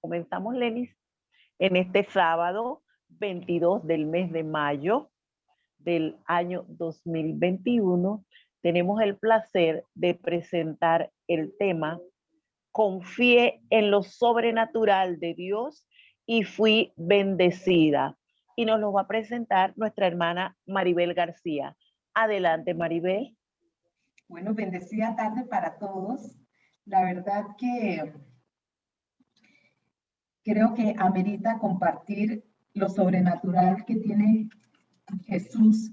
Comenzamos, Lenis, en este sábado 22 del mes de mayo del año 2021. Tenemos el placer de presentar el tema Confié en lo sobrenatural de Dios y fui bendecida. Y nos lo va a presentar nuestra hermana Maribel García. Adelante, Maribel. Bueno, bendecida tarde para todos. La verdad que creo que amerita compartir lo sobrenatural que tiene Jesús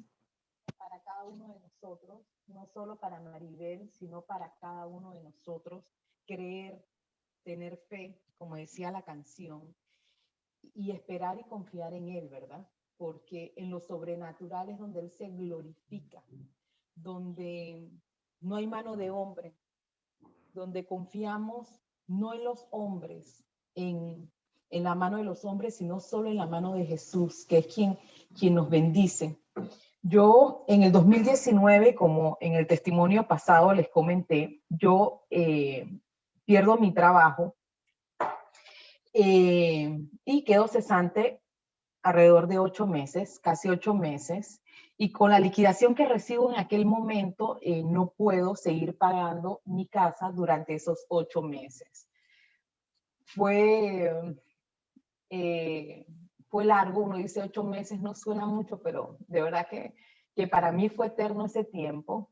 para cada uno de nosotros, no solo para Maribel, sino para cada uno de nosotros. Creer, tener fe, como decía la canción, y esperar y confiar en Él, ¿verdad? Porque en lo sobrenatural es donde Él se glorifica, donde no hay mano de hombre, donde confiamos no en los hombres, en la mano de los hombres, sino solo en la mano de Jesús, que es quien nos bendice. Yo en el 2019, como en el testimonio pasado les comenté, yo pierdo mi trabajo y quedo cesante alrededor de 8 meses, casi 8 meses, y con la liquidación que recibo en aquel momento no puedo seguir pagando mi casa durante esos 8 meses. Fue largo, uno dice 8 meses, no suena mucho, pero de verdad que para mí fue eterno ese tiempo.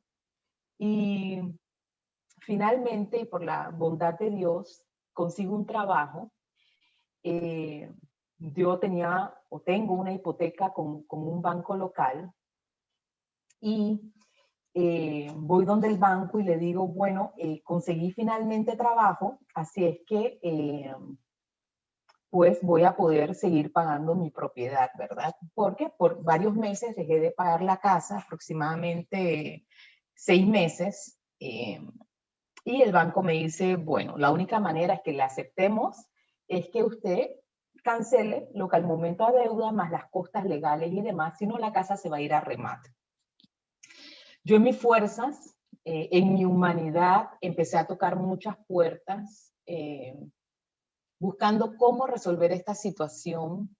Y finalmente, y por la bondad de Dios, consigo un trabajo. Yo tenía o tengo una hipoteca con un banco local y voy donde el banco y le digo, bueno, conseguí finalmente trabajo, así es que pues voy a poder seguir pagando mi propiedad, ¿verdad? Porque por varios meses dejé de pagar la casa, aproximadamente 6 meses, y el banco me dice, bueno, la única manera es que le aceptemos es que usted cancele lo que al momento adeuda más las costas legales y demás, si no la casa se va a ir a remate. Yo en mis fuerzas, en mi humanidad, empecé a tocar muchas puertas, buscando cómo resolver esta situación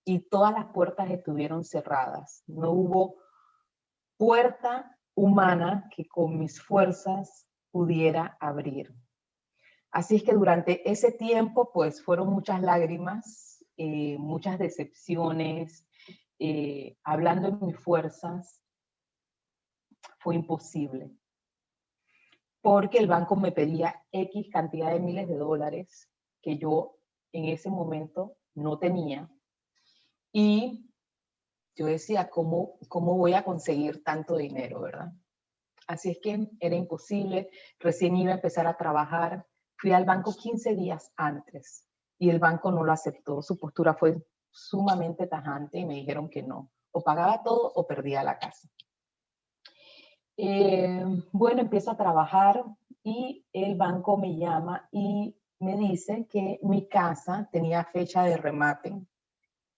y todas las puertas estuvieron cerradas. No hubo puerta humana que con mis fuerzas pudiera abrir. Así es que durante ese tiempo, pues fueron muchas lágrimas, muchas decepciones, hablando en mis fuerzas, fue imposible. Porque el banco me pedía X cantidad de miles de dólares que yo en ese momento no tenía. Y yo decía, ¿cómo voy a conseguir tanto dinero, verdad? Así es que era imposible. Recién iba a empezar a trabajar. Fui al banco 15 días antes y el banco no lo aceptó. Su postura fue sumamente tajante y me dijeron que no. O pagaba todo o perdía la casa. Bueno, empiezo a trabajar y el banco me llama y me dice que mi casa tenía fecha de remate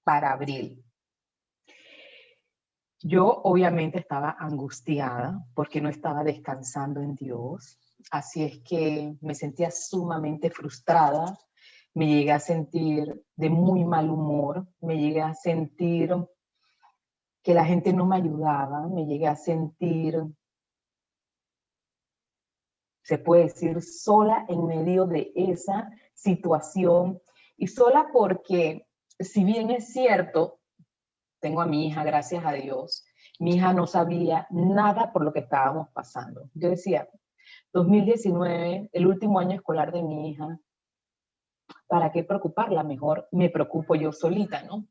para abril. Yo obviamente estaba angustiada porque no estaba descansando en Dios. Así es que me sentía sumamente frustrada, me llegué a sentir de muy mal humor, me llegué a sentir que la gente no me ayudaba, me llegué a sentir, se puede decir, sola en medio de esa situación y sola porque, si bien es cierto, tengo a mi hija, gracias a Dios, mi hija no sabía nada por lo que estábamos pasando. Yo decía, 2019, el último año escolar de mi hija, ¿para qué preocuparla? Mejor me preocupo yo solita, ¿no?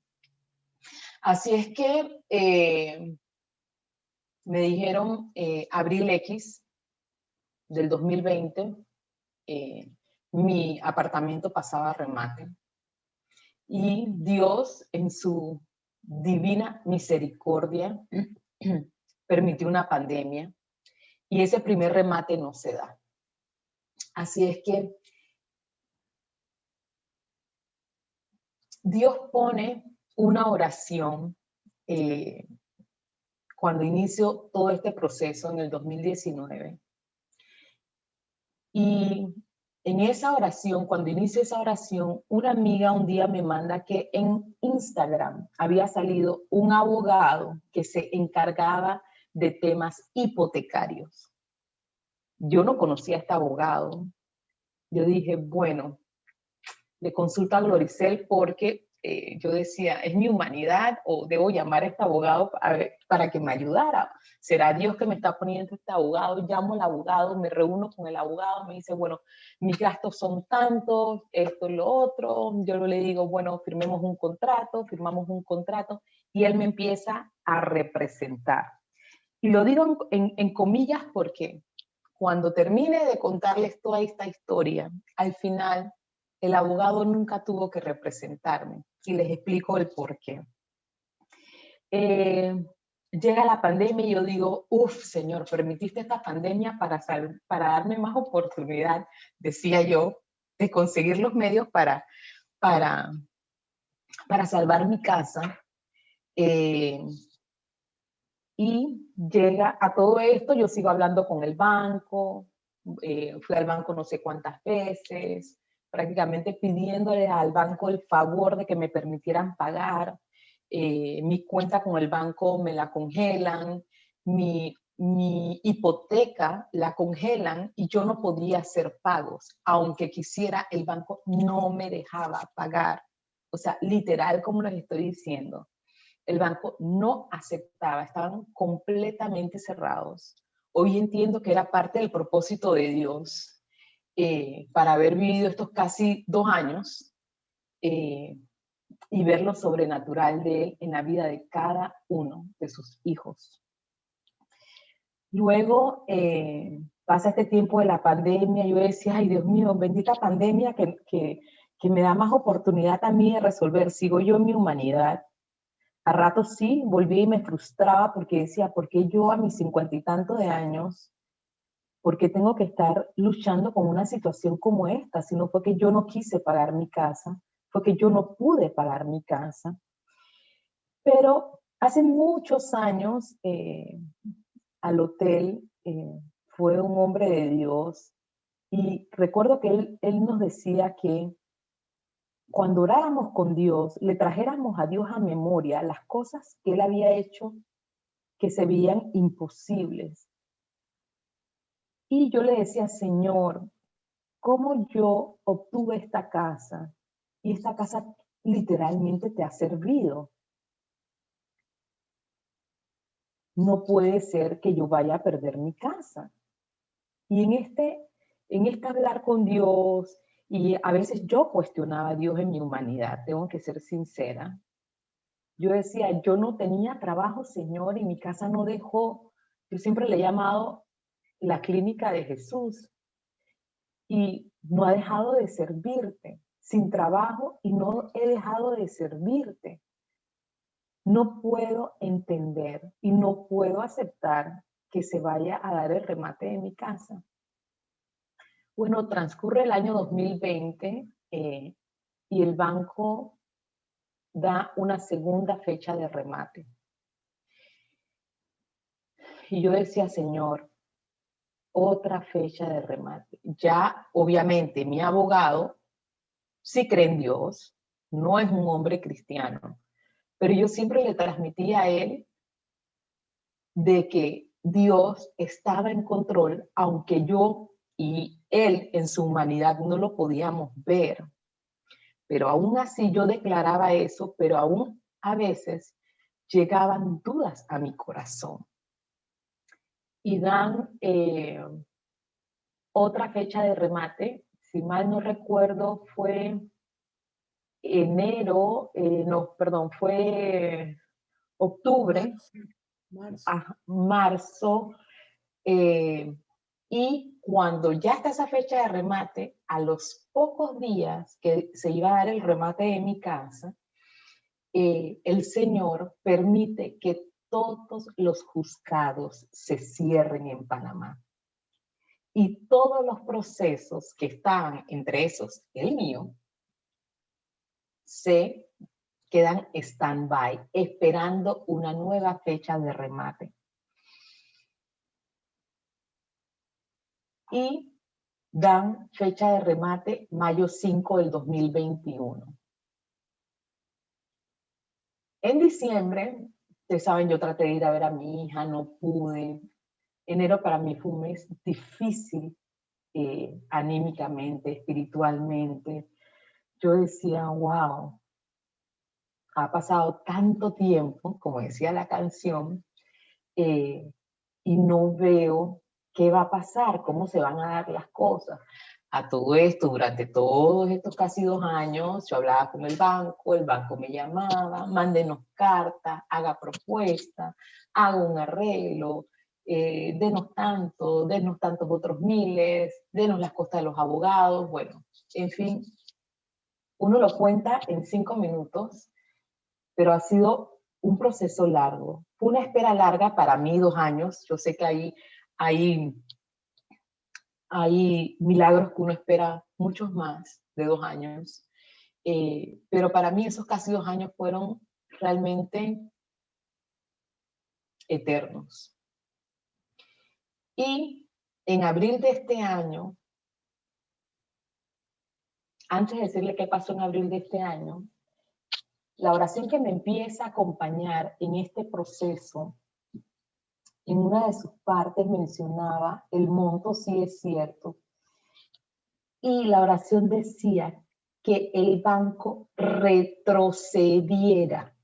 Así es que me dijeron abril X del 2020, mi apartamento pasaba a remate. Y Dios, en su divina misericordia, permitió una pandemia y ese primer remate no se da. Así es que Dios pone una oración cuando inició todo este proceso en el 2019 y En esa oración, cuando inicio esa oración, una amiga un día me manda que en Instagram había salido un abogado que se encargaba de temas hipotecarios. Yo no conocía a este abogado. Yo dije, bueno, le consulto a Gloricel porque yo decía, ¿es mi humanidad o debo llamar a este abogado para que me ayudara? ¿Será Dios que me está poniendo este abogado? Llamo al abogado, me reúno con el abogado, me dice, bueno, mis gastos son tantos, esto y lo otro. Yo le digo, bueno, firmamos un contrato, y él me empieza a representar. Y lo digo en comillas porque cuando termine de contarles toda esta historia, al final el abogado nunca tuvo que representarme. Y les explico el por qué. Llega la pandemia y yo digo, Señor, permitiste esta pandemia para darme más oportunidad, decía yo, de conseguir los medios para salvar mi casa. Y llega a todo esto, yo sigo hablando con el banco, fui al banco no sé cuántas veces, prácticamente pidiéndole al banco el favor de que me permitieran pagar. Mi cuenta con el banco me la congelan, mi hipoteca la congelan y yo no podía hacer pagos. Aunque quisiera, el banco no me dejaba pagar. O sea, literal, como les estoy diciendo. El banco no aceptaba, estaban completamente cerrados. Hoy entiendo que era parte del propósito de Dios para haber vivido estos casi 2 años y ver lo sobrenatural de Él en la vida de cada uno de sus hijos. Luego pasa este tiempo de la pandemia, yo decía, ay Dios mío, bendita pandemia que me da más oportunidad a mí de resolver, sigo yo en mi humanidad. A ratos sí, volví y me frustraba porque decía, ¿por qué yo a mis 50 y tantos de años, por qué tengo que estar luchando con una situación como esta? Si no fue que yo no quise pagar mi casa, fue que yo no pude pagar mi casa. Pero hace muchos años al hotel fue un hombre de Dios y recuerdo que él nos decía que cuando oráramos con Dios, le trajéramos a Dios a memoria las cosas que Él había hecho que se veían imposibles. Y yo le decía, Señor, ¿cómo yo obtuve esta casa? Y esta casa literalmente te ha servido. No puede ser que yo vaya a perder mi casa. Y en este hablar con Dios, y a veces yo cuestionaba a Dios en mi humanidad, tengo que ser sincera. Yo decía, yo no tenía trabajo, Señor, y mi casa no dejó. Yo siempre le he llamado la clínica de Jesús. Y no ha dejado de servirte, sin trabajo, y no he dejado de servirte. No puedo entender y no puedo aceptar que se vaya a dar el remate de mi casa. Bueno, transcurre el año 2020 y el banco da una segunda fecha de remate. Y yo decía, Señor, otra fecha de remate. Ya, obviamente, mi abogado sí cree en Dios, no es un hombre cristiano, pero yo siempre le transmitía a él de que Dios estaba en control, aunque yo y él en su humanidad no lo podíamos ver. Pero aún así yo declaraba eso, pero aún a veces llegaban dudas a mi corazón. Y dan otra fecha de remate, si mal no recuerdo, fue enero, no, perdón, fue octubre, marzo, y cuando ya está esa fecha de remate, a los pocos días que se iba a dar el remate de mi casa, el Señor permite que todos los juzgados se cierren en Panamá. Y todos los procesos que estaban, entre esos el mío, se quedan stand-by, esperando una nueva fecha de remate. Y dan fecha de remate mayo 5 del 2021. En diciembre, ustedes saben, yo traté de ir a ver a mi hija, no pude. Enero para mí fue un mes difícil, anímicamente, espiritualmente. Yo decía, wow, ha pasado tanto tiempo, como decía la canción, y no veo qué va a pasar, cómo se van a dar las cosas. A todo esto, durante todos estos casi 2 años, yo hablaba con el banco me llamaba, mándenos cartas, haga propuestas, haga un arreglo, denos tantos otros miles, denos las costas de los abogados, bueno, en fin, uno lo cuenta en 5 minutos, pero ha sido un proceso largo. Fue una espera larga para mí, 2 años. Yo sé que hay milagros que uno espera muchos más de 2 años, pero para mí esos casi 2 años fueron realmente eternos. Y en abril de este año, antes de decirle qué pasó en abril de este año, la oración que me empieza a acompañar en este proceso, en una de sus partes mencionaba el monto, sí es cierto, y la oración decía que el banco retrocediera,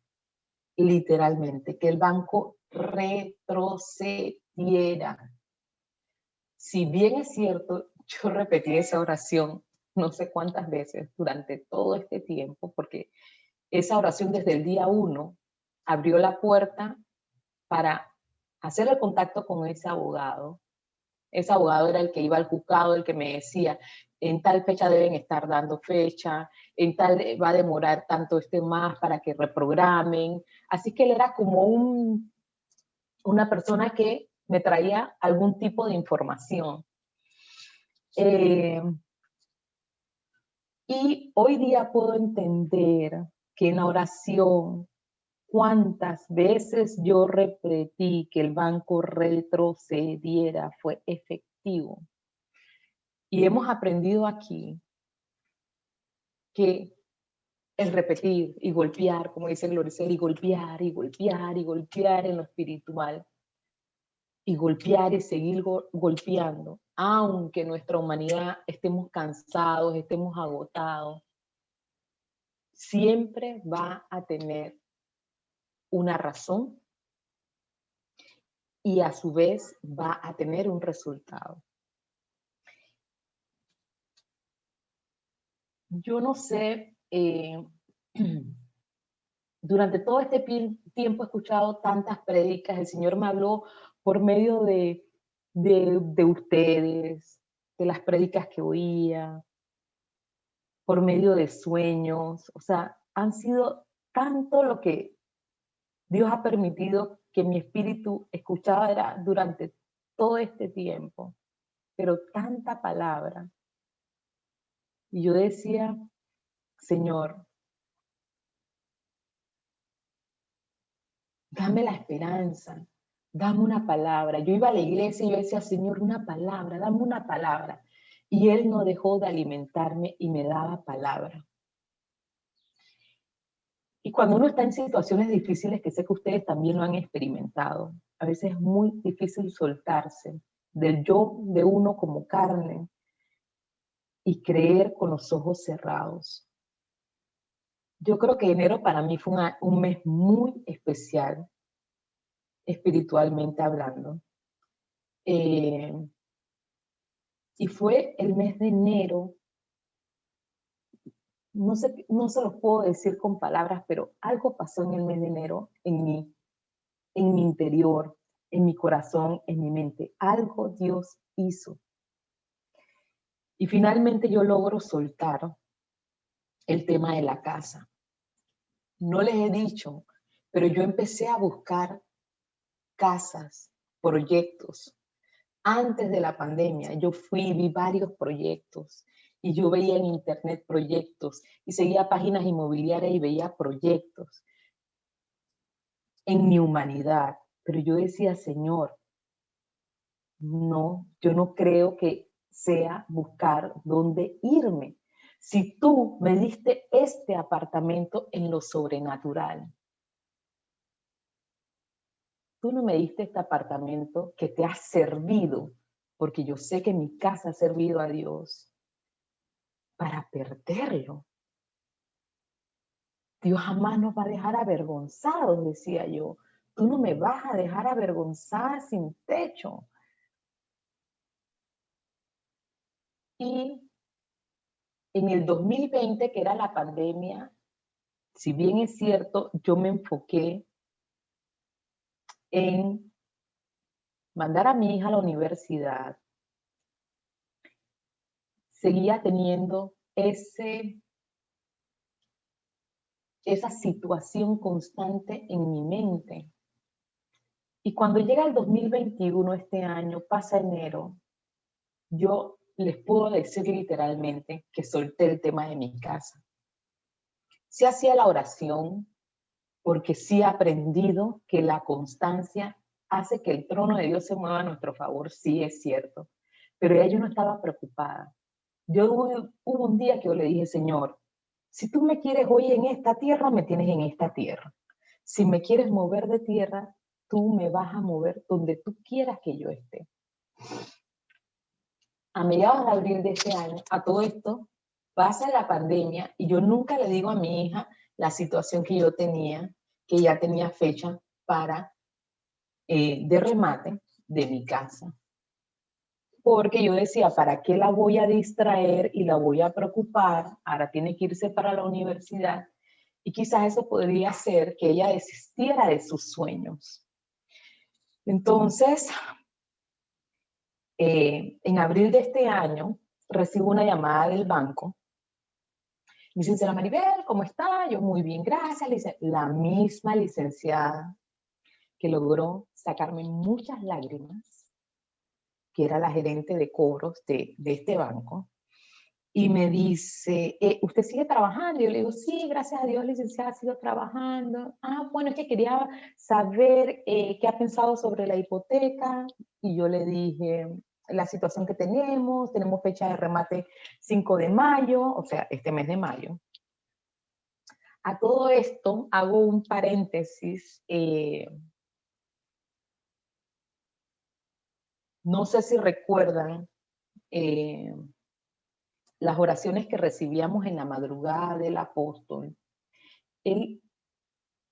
literalmente, que el banco retrocediera. Si bien es cierto, yo repetí esa oración no sé cuántas veces durante todo este tiempo, porque esa oración desde el día 1 abrió la puerta para hacer el contacto con ese abogado. Ese abogado era el que iba al juzgado, el que me decía, en tal fecha deben estar dando fecha, en tal va a demorar tanto más para que reprogramen. Así que él era como una persona que me traía algún tipo de información. Y hoy día puedo entender que en la oración, cuántas veces yo repetí que el banco retrocediera, fue efectivo. Y hemos aprendido aquí que el repetir y golpear, como dice Gloricel, y golpear, y golpear, y golpear en lo espiritual, y golpear y seguir golpeando, aunque nuestra humanidad estemos cansados, estemos agotados, siempre va a tener una razón y a su vez va a tener un resultado. Yo no sé, durante todo este tiempo he escuchado tantas prédicas, el Señor me habló por medio de ustedes, de las prédicas que oía, por medio de sueños, o sea, han sido tanto lo que Dios ha permitido que mi espíritu escuchara durante todo este tiempo, pero tanta palabra. Y yo decía, Señor, dame la esperanza, dame una palabra. Yo iba a la iglesia y yo decía, Señor, una palabra, dame una palabra. Y Él no dejó de alimentarme y me daba palabra. Y cuando uno está en situaciones difíciles, que sé que ustedes también lo han experimentado, a veces es muy difícil soltarse del yo de uno como carne y creer con los ojos cerrados. Yo creo que enero para mí fue un mes muy especial, espiritualmente hablando. Y fue el mes de enero, no se los puedo decir con palabras, pero algo pasó en el mes de enero en mi interior, en mi corazón, en mi mente. Algo Dios hizo. Y finalmente yo logro soltar el tema de la casa. No les he dicho, pero yo empecé a buscar casas, proyectos. Antes de la pandemia, yo vi varios proyectos y yo veía en internet proyectos y seguía páginas inmobiliarias y veía proyectos en mi humanidad. Pero yo decía, Señor, no, yo no creo que sea buscar dónde irme. Si tú me diste este apartamento en lo sobrenatural, tú no me diste este apartamento que te ha servido, porque yo sé que mi casa ha servido a Dios, para perderlo. Dios jamás nos va a dejar avergonzados, decía yo. Tú no me vas a dejar avergonzada sin techo. Y en el 2020, que era la pandemia, si bien es cierto, yo me enfoqué en mandar a mi hija a la universidad, seguía teniendo esa situación constante en mi mente. Y cuando llega el 2021, este año, pasa enero, yo les puedo decir literalmente que solté el tema de mi casa. Sí hacía la oración, porque sí he aprendido que la constancia hace que el trono de Dios se mueva a nuestro favor, sí es cierto. Pero ya yo no estaba preocupada. Hubo un día que yo le dije, Señor, si tú me quieres hoy en esta tierra, me tienes en esta tierra. Si me quieres mover de tierra, tú me vas a mover donde tú quieras que yo esté. A mediados de abril de este año, a todo esto, pasa la pandemia y yo nunca le digo a mi hija la situación que yo tenía, que ya tenía fecha para de remate de mi casa. Porque yo decía, ¿para qué la voy a distraer y la voy a preocupar? Ahora tiene que irse para la universidad. Y quizás eso podría hacer que ella desistiera de sus sueños. Entonces, en abril de este año, recibo una llamada del banco. Me dice, señora Maribel, ¿cómo está? Yo, muy bien, gracias. Le dice, la misma licenciada que logró sacarme muchas lágrimas, que era la gerente de cobros de este banco, y me dice, ¿usted sigue trabajando? Y yo le digo, sí, gracias a Dios, licenciada, sigo trabajando. Ah, bueno, es que quería saber qué ha pensado sobre la hipoteca. Y yo le dije, la situación que tenemos fecha de remate 5 de mayo, o sea, este mes de mayo. A todo esto hago un paréntesis. No sé si recuerdan las oraciones que recibíamos en la madrugada del apóstol. Él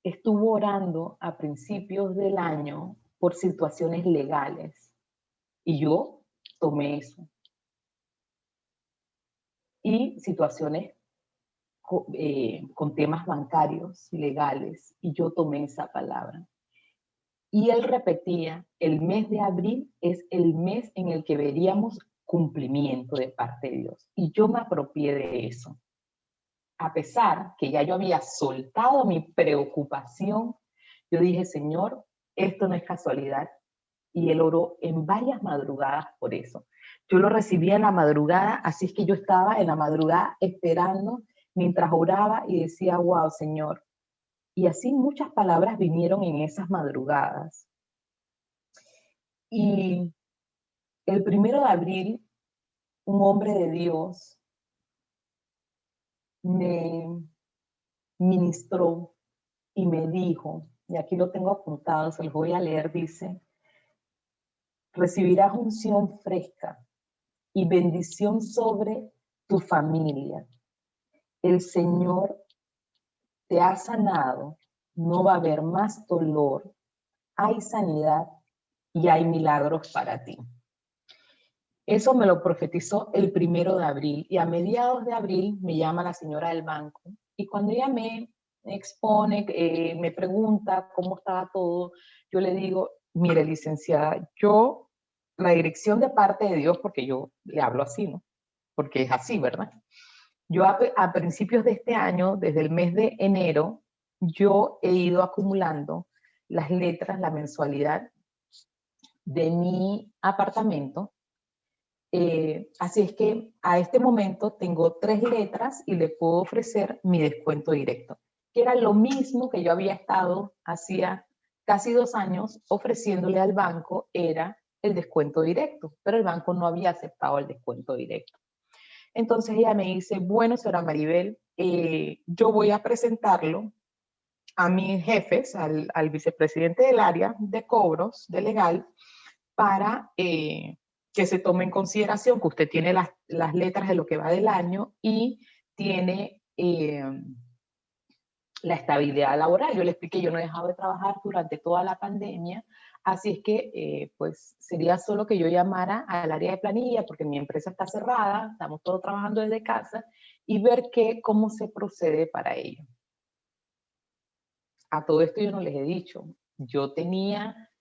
estuvo orando a principios del año por situaciones legales y yo tomé eso. Y situaciones con temas bancarios, legales, y yo tomé esa palabra. Y él repetía, el mes de abril es el mes en el que veríamos cumplimiento de parte de Dios. Y yo me apropié de eso. A pesar que ya yo había soltado mi preocupación, yo dije, Señor, esto no es casualidad. Y él oró en varias madrugadas por eso. Yo lo recibía en la madrugada, así es que yo estaba en la madrugada esperando mientras oraba y decía, wow, Señor. Y así muchas palabras vinieron en esas madrugadas. Y el 1 de abril, un hombre de Dios me ministró y me dijo, y aquí lo tengo apuntado, se los voy a leer, dice, recibirás unción fresca y bendición sobre tu familia. El Señor te ha sanado, no va a haber más dolor, hay sanidad y hay milagros para ti. Eso me lo profetizó el 1 de abril y a mediados de abril me llama la señora del banco y cuando ella me expone, me pregunta cómo estaba todo, yo le digo, mire licenciada, yo la dirección de parte de Dios, porque yo le hablo así, ¿no? Porque es así, ¿verdad? Yo a principios de este año, desde el mes de enero, yo he ido acumulando las letras, la mensualidad de mi apartamento. Así es que a este momento tengo 3 letras y le puedo ofrecer mi descuento directo, que era lo mismo que yo había estado hacía casi 2 años ofreciéndole al banco, era el descuento directo, pero el banco no había aceptado el descuento directo. Entonces ella me dice, bueno, señora Maribel, yo voy a presentarlo a mis jefes, al vicepresidente del área de cobros, de legal, para que se tome en consideración que usted tiene las letras de lo que va del año y tiene la estabilidad laboral. Yo le expliqué, yo no he dejado de trabajar durante toda la pandemia, así es que pues sería solo que yo llamara al área de planilla, porque mi empresa está cerrada, estamos todos trabajando desde casa, y ver cómo se procede para ello. A todo esto yo no les he dicho, yo tenía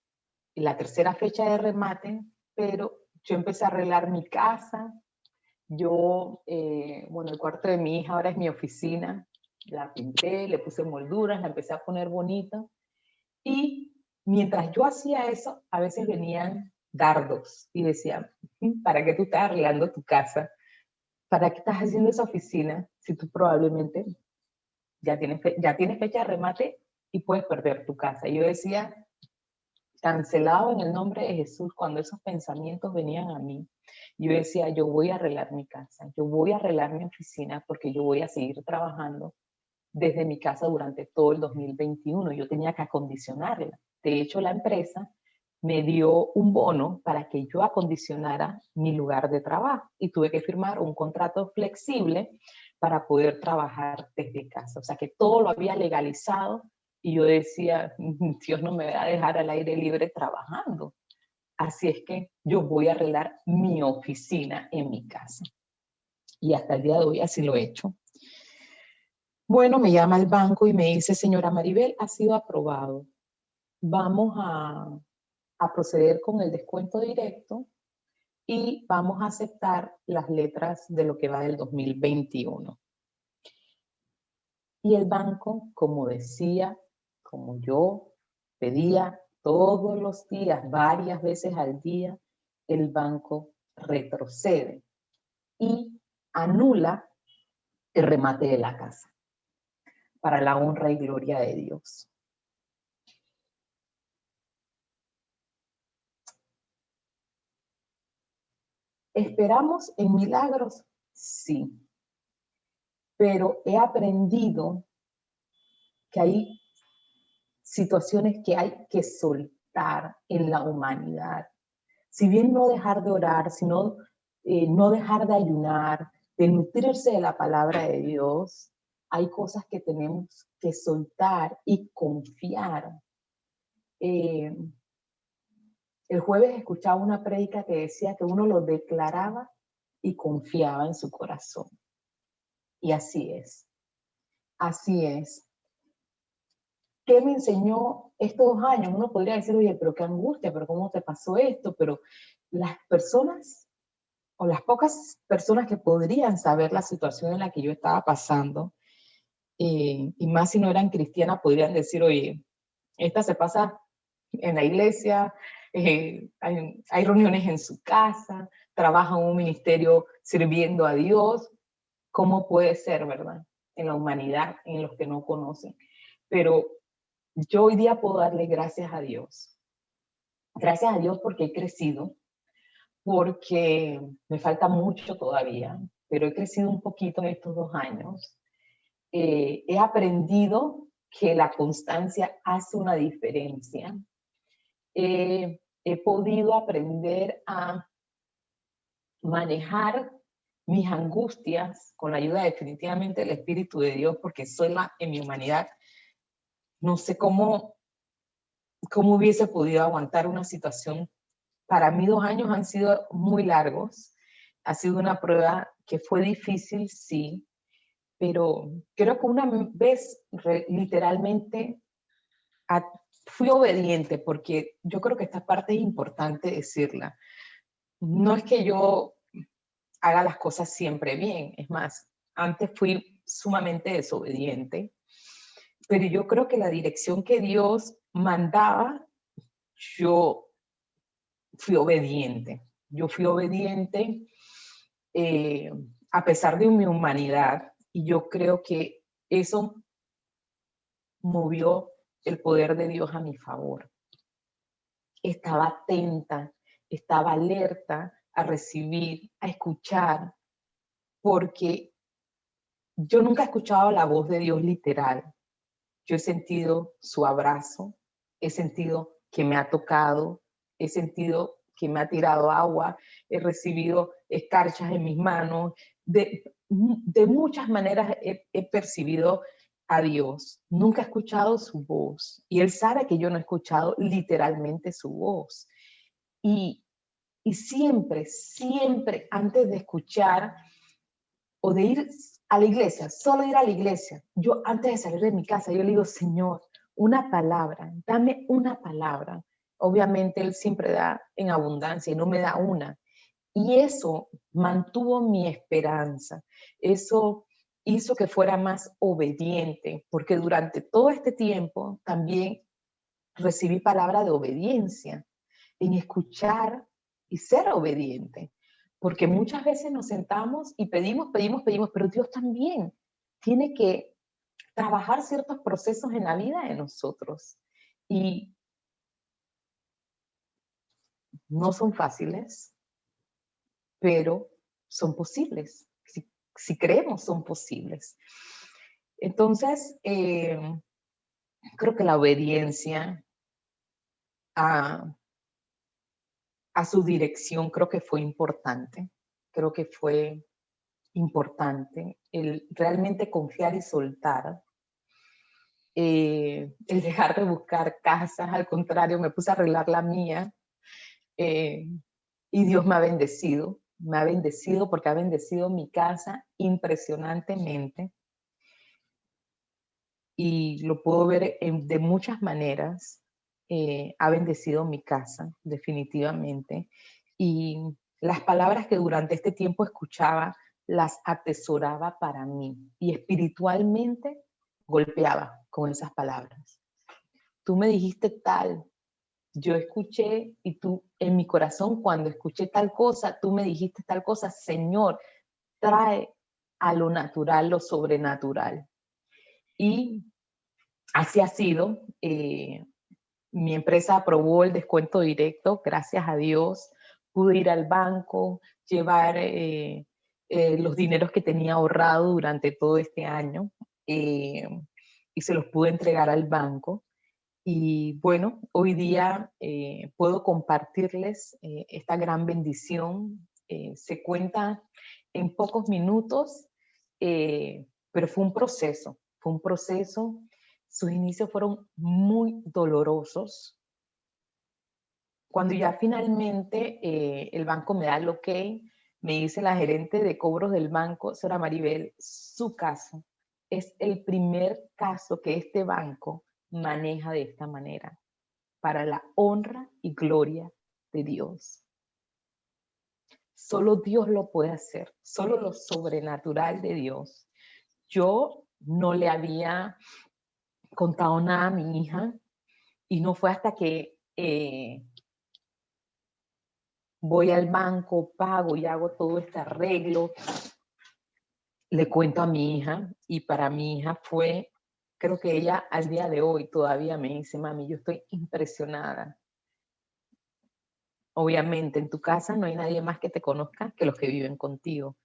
la tercera fecha de remate, pero yo empecé a arreglar mi casa. Yo, bueno, el cuarto de mi hija ahora es mi oficina, la pinté, le puse molduras, la empecé a poner bonita. Y mientras yo hacía eso, a veces venían dardos y decían, ¿para qué tú estás arreglando tu casa? ¿Para qué estás haciendo esa oficina si tú probablemente ya tienes fecha de remate y puedes perder tu casa? Y yo decía, cancelado en el nombre de Jesús, cuando esos pensamientos venían a mí, yo decía, yo voy a arreglar mi casa, yo voy a arreglar mi oficina porque yo voy a seguir trabajando desde mi casa durante todo el 2021. Yo tenía que acondicionarla. De hecho, la empresa me dio un bono para que yo acondicionara mi lugar de trabajo y tuve que firmar un contrato flexible para poder trabajar desde casa. O sea que todo lo había legalizado y yo decía, Dios no me va a dejar al aire libre trabajando. Así es que yo voy a arreglar mi oficina en mi casa. Y hasta el día de hoy así lo he hecho. Bueno, me llama el banco y me dice, señora Maribel, ha sido aprobado. Vamos a proceder con el descuento directo y vamos a aceptar las letras de lo que va del 2021. Y el banco, como decía, como yo pedía todos los días, varias veces al día, el banco retrocede y anula el remate de la casa, para la honra y gloria de Dios. ¿Esperamos en milagros? Sí. Pero he aprendido que hay situaciones que hay que soltar en la humanidad. Si bien no dejar de orar, sino no dejar de ayunar, de nutrirse de la palabra de Dios, hay cosas que tenemos que soltar y confiar. El jueves escuchaba una prédica que decía que uno lo declaraba y confiaba en su corazón. Y así es. Así es. ¿Qué me enseñó estos 2 años? Uno podría decir, oye, pero qué angustia, pero ¿cómo te pasó esto? Pero las personas, o las pocas personas que podrían saber la situación en la que yo estaba pasando, y más si no eran cristianas, podrían decir, oye, esta se pasa en la iglesia, hay reuniones en su casa, trabaja en un ministerio sirviendo a Dios. ¿Cómo puede ser, verdad? En la humanidad, en los que no conocen. Pero yo hoy día puedo darle gracias a Dios. Gracias a Dios porque he crecido, porque me falta mucho todavía, pero he crecido un poquito en estos 2 años. He aprendido que la constancia hace una diferencia. He podido aprender a manejar mis angustias con la ayuda definitivamente del Espíritu de Dios, porque sola en mi humanidad no sé cómo hubiese podido aguantar una situación. Para mí 2 años han sido muy largos, ha sido una prueba que fue difícil, sí, pero creo que una vez literalmente fui obediente, porque yo creo que esta parte es importante decirla. No es que yo haga las cosas siempre bien, es más, antes fui sumamente desobediente, pero yo creo que la dirección que Dios mandaba, yo fui obediente. Yo fui obediente a pesar de mi humanidad, y yo creo que eso movió el poder de Dios a mi favor. Estaba atenta, estaba alerta a recibir, a escuchar, porque yo nunca he escuchado la voz de Dios literal. Yo he sentido su abrazo, he sentido que me ha tocado, he sentido que me ha tirado agua, he recibido escarchas en mis manos, de muchas maneras he percibido a Dios. Nunca he escuchado su voz y Él sabe que yo no he escuchado literalmente su voz. Y siempre, siempre antes de escuchar o de ir a la iglesia, solo ir a la iglesia, yo antes de salir de mi casa, yo le digo, Señor, una palabra, dame una palabra. Obviamente Él siempre da en abundancia y no me da una. Y eso mantuvo mi esperanza. Eso hizo que fuera más obediente, porque durante todo este tiempo también recibí palabra de obediencia, en escuchar y ser obediente. Porque muchas veces nos sentamos y pedimos, pero Dios también tiene que trabajar ciertos procesos en la vida de nosotros. Y no son fáciles, pero son posibles. Si creemos, son posibles. Entonces, creo que la obediencia a su dirección creo que fue importante. Creo que fue importante el realmente confiar y soltar. El dejar de buscar casas, al contrario, me puse a arreglar la mía. Y Dios me ha bendecido porque ha bendecido mi casa impresionantemente. Y lo puedo ver de muchas maneras. Ha bendecido mi casa, definitivamente. Y las palabras que durante este tiempo escuchaba, las atesoraba para mí. Y espiritualmente golpeaba con esas palabras. Tú me dijiste tal, yo escuché y tú, en mi corazón, cuando escuché tal cosa, tú me dijiste tal cosa, Señor, trae a lo natural lo sobrenatural. Y así ha sido. Mi empresa aprobó el descuento directo, gracias a Dios. Pude ir al banco, llevar los dineros que tenía ahorrado durante todo este año y se los pude entregar al banco. Y bueno, hoy día puedo compartirles esta gran bendición. Se cuenta en pocos minutos, pero fue un proceso, Sus inicios fueron muy dolorosos. Cuando ya finalmente el banco me da el ok, me dice la gerente de cobros del banco, señora Maribel, su caso es el primer caso que este banco maneja de esta manera, para la honra y gloria de Dios. Solo Dios lo puede hacer, solo lo sobrenatural de Dios. Yo no le había contado nada a mi hija y no fue hasta que voy al banco, pago y hago todo este arreglo, le cuento a mi hija y para mi hija fue, creo que ella al día de hoy todavía me dice, mami, yo estoy impresionada. Obviamente en tu casa no hay nadie más que te conozca que los que viven contigo.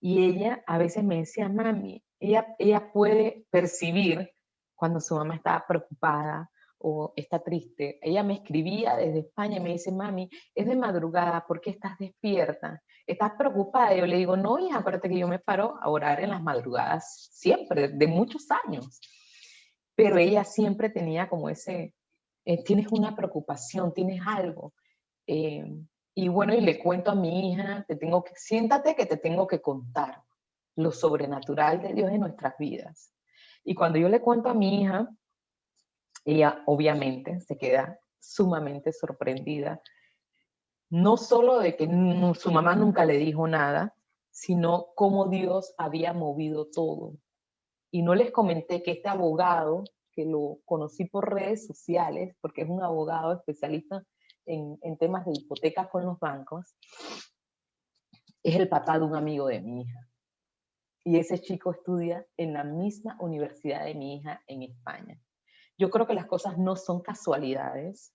Y ella a veces me decía, mami, ella puede percibir cuando su mamá está preocupada o está triste. Ella me escribía desde España y me dice, mami, es de madrugada, ¿por qué estás despierta? ¿Estás preocupada? Y yo le digo, no, hija, acuérdate que yo me paro a orar en las madrugadas siempre, de muchos años. Pero ella siempre tenía como ese, tienes una preocupación, tienes algo. Y bueno, y le cuento a mi hija, siéntate que te tengo que contar lo sobrenatural de Dios en nuestras vidas. Y cuando yo le cuento a mi hija, ella obviamente se queda sumamente sorprendida, no solo de que su mamá nunca le dijo nada, sino cómo Dios había movido todo. Y no les comenté que este abogado, que lo conocí por redes sociales, porque es un abogado especialista en temas de hipotecas con los bancos, es el papá de un amigo de mi hija. Y ese chico estudia en la misma universidad de mi hija en España. Yo creo que las cosas no son casualidades.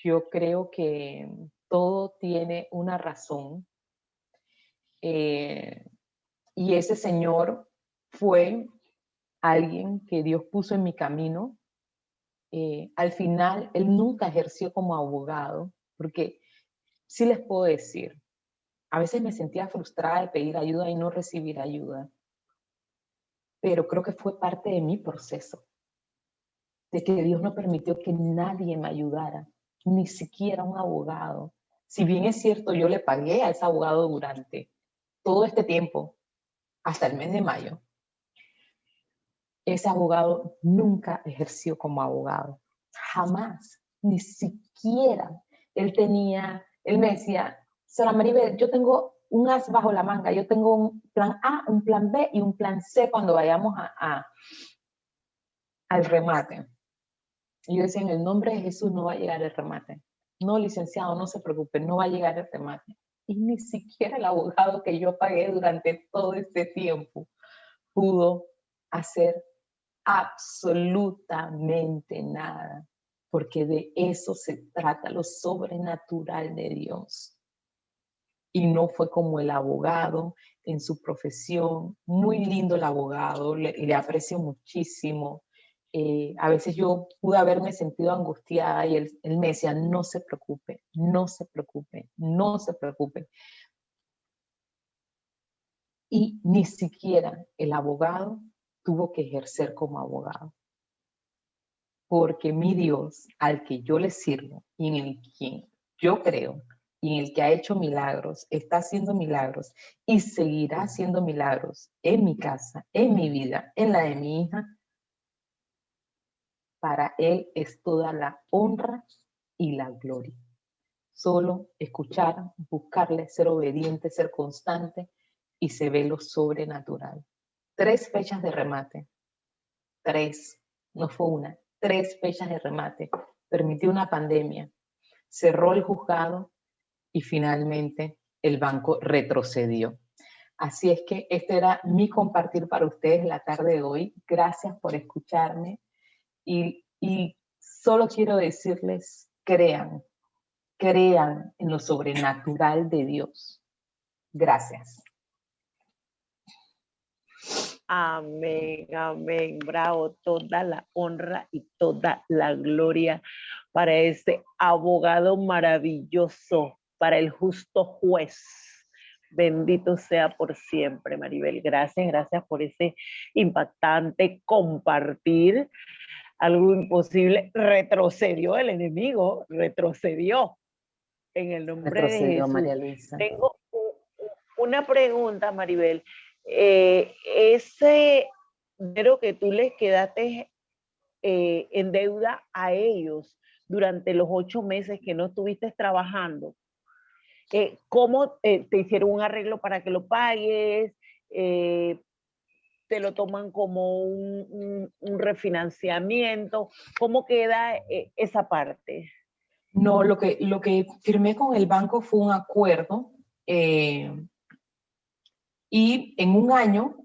Yo creo que todo tiene una razón. Y ese señor fue alguien que Dios puso en mi camino. Al final, él nunca ejerció como abogado, porque sí les puedo decir, a veces me sentía frustrada de pedir ayuda y no recibir ayuda, pero creo que fue parte de mi proceso, de que Dios no permitió que nadie me ayudara, ni siquiera un abogado. Si bien es cierto, yo le pagué a ese abogado durante todo este tiempo, hasta el mes de mayo, ese abogado nunca ejerció como abogado, jamás, ni siquiera. Él me decía, señora Maribel, yo tengo un as bajo la manga, yo tengo un plan A, un plan B y un plan C cuando vayamos al remate. Y yo decía, en el nombre de Jesús no va a llegar el remate. No, licenciado, no se preocupe, no va a llegar el remate. Y ni siquiera el abogado que yo pagué durante todo este tiempo pudo hacer absolutamente nada, porque de eso se trata, lo sobrenatural de Dios. Y no fue como el abogado en su profesión, muy lindo el abogado, le aprecio muchísimo. A veces yo pude haberme sentido angustiada y él me decía, no se preocupe, no se preocupe, no se preocupe. Y ni siquiera el abogado tuvo que ejercer como abogado. Porque mi Dios, al que yo le sirvo y en el quien yo creo y en el que ha hecho milagros, está haciendo milagros y seguirá haciendo milagros en mi casa, en mi vida, en la de mi hija, para Él es toda la honra y la gloria. Solo escuchar, buscarle, ser obediente, ser constante y se ve lo sobrenatural. 3 fechas de remate. 3, no fue una. 3 fechas de remate. Permitió una pandemia. Cerró el juzgado y finalmente el banco retrocedió. Así es que este era mi compartir para ustedes la tarde de hoy. Gracias por escucharme y solo quiero decirles, crean en lo sobrenatural de Dios. Gracias. Amén, amén, bravo, toda la honra y toda la gloria para ese abogado maravilloso, para el justo juez. Bendito sea por siempre, Maribel. Gracias, gracias por ese impactante compartir. Algo imposible, retrocedió el enemigo, retrocedió en el nombre de Jesús. María Luisa. Tengo una pregunta, Maribel. Ese dinero que tú les quedaste en deuda a ellos durante los 8 meses que no estuviste trabajando, ¿cómo te hicieron un arreglo para que lo pagues? ¿Te lo toman como un refinanciamiento? ¿Cómo queda esa parte? No, lo que firmé con el banco fue un acuerdo y en un año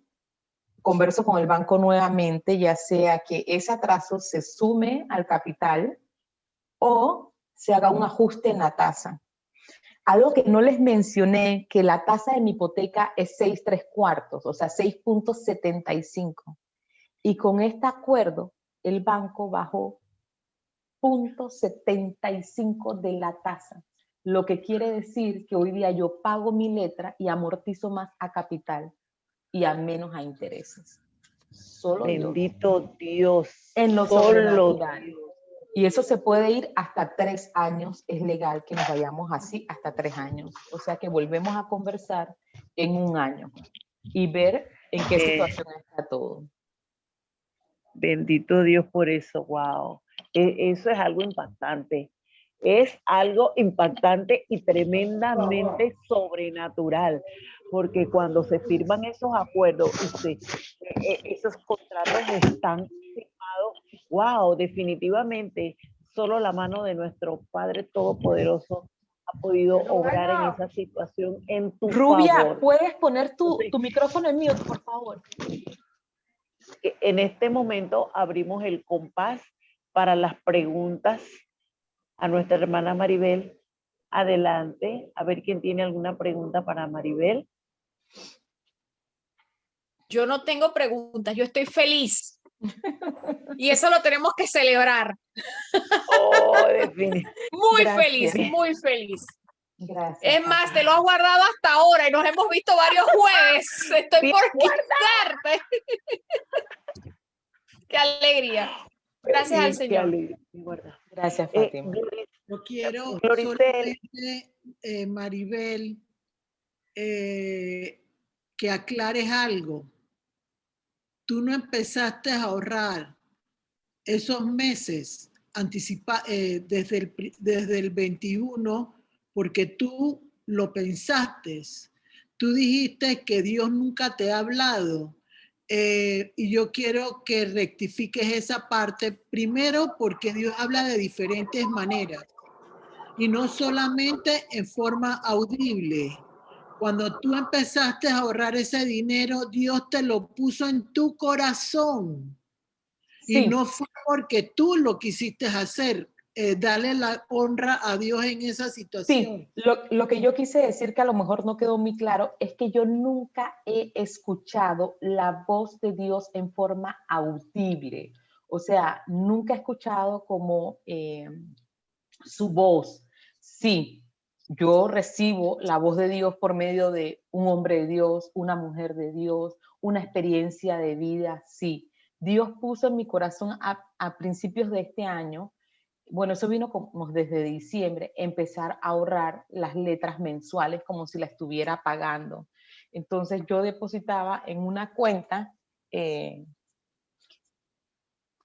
converso con el banco nuevamente, ya sea que ese atraso se sume al capital o se haga un ajuste en la tasa. Algo que no les mencioné, que la tasa de mi hipoteca es 6.75, o sea, 6.75. Y con este acuerdo, el banco bajó 0.75 de la tasa, lo que quiere decir que hoy día yo pago mi letra y amortizo más a capital y a menos a intereses. Solo Bendito Dios. En lo solo sobrenatural. Dios. Y eso se puede ir hasta 3 años, es legal que nos vayamos así hasta 3 años. O sea que volvemos a conversar en un año y ver en qué situación está todo. Bendito Dios por eso, wow. Eso es algo impactante. Es algo impactante y tremendamente sobrenatural, porque cuando se firman esos acuerdos y esos contratos están firmados, wow, definitivamente solo la mano de nuestro Padre Todopoderoso ha podido obrar en esa situación en tu Rubia, favor. ¿puedes poner tu micrófono en mute, por favor? En este momento abrimos el compás para las preguntas a nuestra hermana Maribel. Adelante, a ver quién tiene alguna pregunta para Maribel. Yo no tengo preguntas, yo estoy feliz. Y eso lo tenemos que celebrar. Oh, definitivamente. Muy Gracias. feliz, muy feliz. Gracias. Es más, Fátima. te lo has guardado hasta ahora y nos hemos visto varios jueves. Estoy por quitarte. Qué alegría. Gracias al Qué Señor. alegría, guarda. Gracias, Fátima. Yo quiero Gloricel. solamente, Maribel, que aclares algo. Tú no empezaste a ahorrar esos meses desde el 21 porque tú lo pensaste. Tú dijiste que Dios nunca te ha hablado. Y yo quiero que rectifiques esa parte, primero porque Dios habla de diferentes maneras y no solamente en forma audible. Cuando tú empezaste a ahorrar ese dinero, Dios te lo puso en tu corazón. Sí. Y no fue porque tú lo quisiste hacer. Dale la honra a Dios en esa situación. Sí, lo que yo quise decir, que a lo mejor no quedó muy claro, es que yo nunca he escuchado la voz de Dios en forma audible. O sea, nunca he escuchado como su voz. Sí, yo recibo la voz de Dios por medio de un hombre de Dios, una mujer de Dios, una experiencia de vida, sí. Dios puso en mi corazón a principios de este año, bueno, eso vino como desde diciembre, empezar a ahorrar las letras mensuales como si la estuviera pagando. Entonces yo depositaba en una cuenta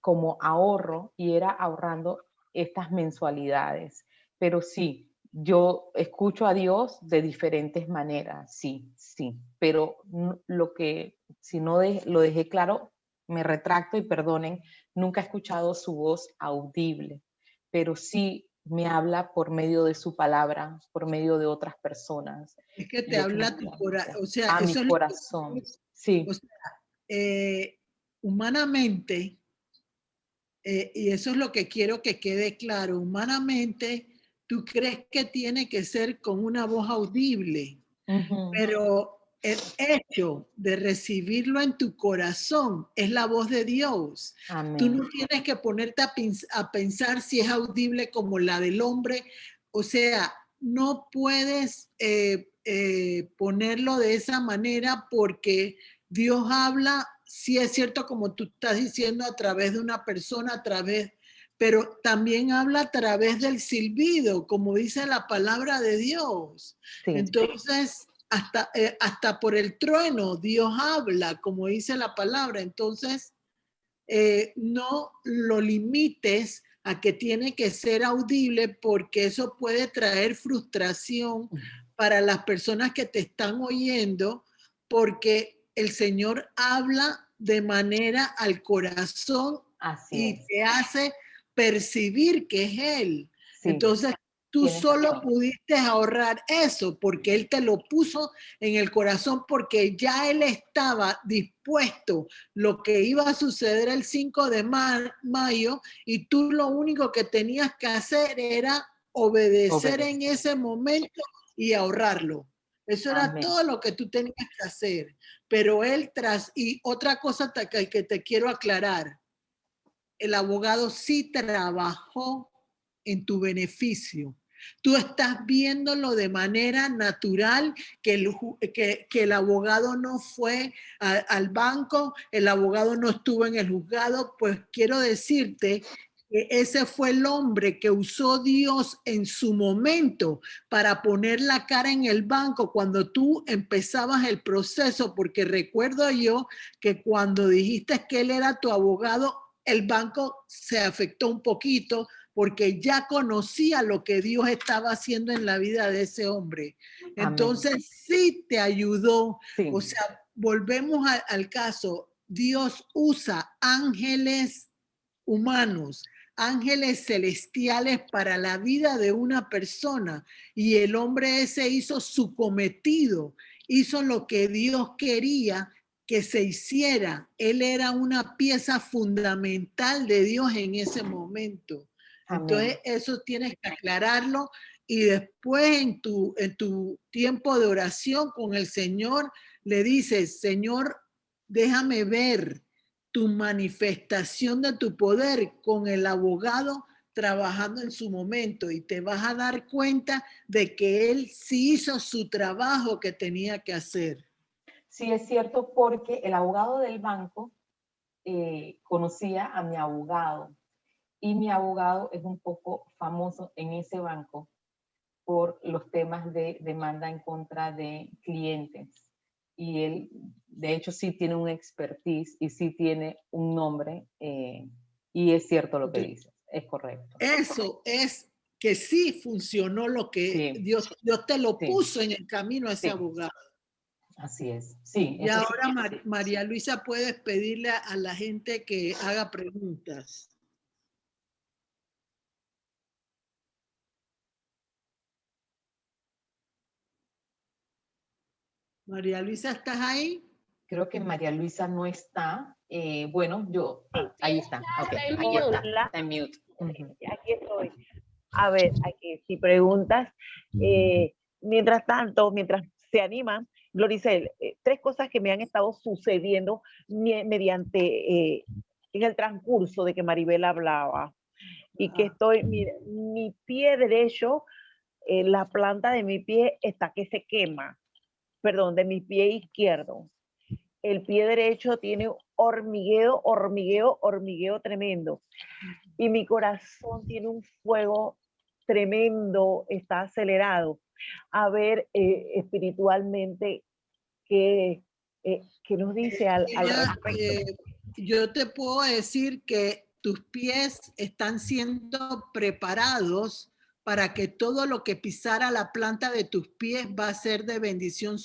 como ahorro y era ahorrando estas mensualidades. Pero sí, yo escucho a Dios de diferentes maneras, sí, sí. Pero lo que, si no lo dejé claro, me retracto y perdonen, nunca he escuchado su voz audible, pero sí me habla por medio de su palabra, por medio de otras personas. Es que te habla tu corazón. O sea, A mi eso es corazón, sí. o sea, humanamente, y eso es lo que quiero que quede claro, humanamente, tú crees que tiene que ser con una voz audible, pero el hecho de recibirlo en tu corazón es la voz de Dios. Amén. Tú no tienes que ponerte a pensar si es audible como la del hombre. O sea, no puedes ponerlo de esa manera porque Dios habla, sí es cierto como tú estás diciendo, a través de una persona, pero también habla a través del silbido, como dice la palabra de Dios. Sí. Entonces, hasta por el trueno Dios habla, como dice la palabra. Entonces, no lo limites a que tiene que ser audible, porque eso puede traer frustración para las personas que te están oyendo, porque el Señor habla de manera al corazón. Así y es. te hace percibir que es Él. Sí. Entonces, tú Tienes solo razón. pudiste ahorrar eso porque Él te lo puso en el corazón, porque ya Él estaba dispuesto lo que iba a suceder el 5 de mayo, y tú lo único que tenías que hacer era obedecer en ese momento y ahorrarlo. Eso era Amén. todo lo que tú tenías que hacer. Pero Él y otra cosa que te quiero aclarar, el abogado sí trabajó en tu beneficio. Tú estás viéndolo de manera natural, que el abogado no fue al banco, el abogado no estuvo en el juzgado. Pues quiero decirte que ese fue el hombre que usó Dios en su momento para poner la cara en el banco cuando tú empezabas el proceso, porque recuerdo yo que cuando dijiste que él era tu abogado, el banco se afectó un poquito porque ya conocía lo que Dios estaba haciendo en la vida de ese hombre. Entonces, amén, sí te ayudó. Sí. O sea, volvemos al caso. Dios usa ángeles humanos, ángeles celestiales para la vida de una persona, y el hombre ese hizo su cometido, hizo lo que Dios quería que se hiciera. Él era una pieza fundamental de Dios en ese momento. Amén. Entonces, eso tienes que aclararlo. y después en tu tiempo de oración con el Señor, le dices, Señor, déjame ver tu manifestación de tu poder con el abogado trabajando en su momento, y te vas a dar cuenta de que él sí hizo su trabajo que tenía que hacer. Sí, es cierto, porque el abogado del banco conocía a mi abogado, y mi abogado es un poco famoso en ese banco por los temas de demanda en contra de clientes. Y él, de hecho, sí tiene un expertise y sí tiene un nombre, y es cierto lo que dices, es correcto. Eso es que sí funcionó lo que Sí, Dios te lo sí, puso en el camino a ese sí, abogado. así es. Sí, Y eso ahora, sí. María Luisa, puedes pedirle a la gente que haga preguntas. María Luisa, ¿estás ahí? Creo que María Luisa no está. Bueno, ahí está. Ok, aquí está. Hola, Está en mute. aquí estoy. A ver, aquí, si preguntas, mientras tanto, mientras se animan, Gloricel, tres cosas que me han estado sucediendo mediante, en el transcurso de que Maribel hablaba, y que estoy, mire, mi pie derecho, la planta de mi pie está que se quema, perdón, de mi pie izquierdo. El pie derecho tiene hormigueo, hormigueo, hormigueo tremendo. Y mi corazón tiene un fuego tremendo, está acelerado. A ver, espiritualmente, ¿qué nos dice al respecto? Yo te puedo decir que tus pies están siendo preparados para que todo lo que pisara la planta de tus pies va a ser de bendición,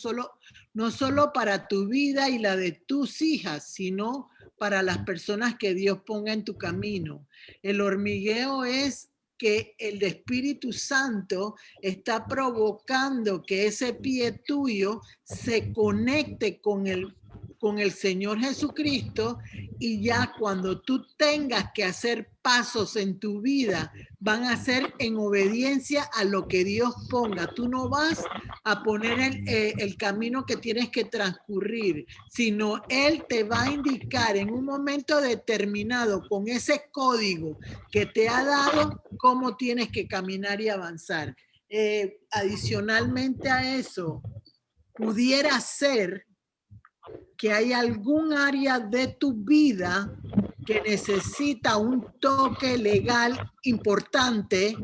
no solo para tu vida y la de tus hijas, sino para las personas que Dios ponga en tu camino. El hormigueo es que el Espíritu Santo está provocando que ese pie tuyo se conecte con el Señor Jesucristo, y ya cuando tú tengas que hacer pasos en tu vida, van a ser en obediencia a lo que Dios ponga. Tú no vas a poner el camino que tienes que transcurrir, sino Él te va a indicar en un momento determinado con ese código que te ha dado cómo tienes que caminar y avanzar. Adicionalmente a eso, pudiera ser que hay algún área de tu vida que necesita un toque legal importante,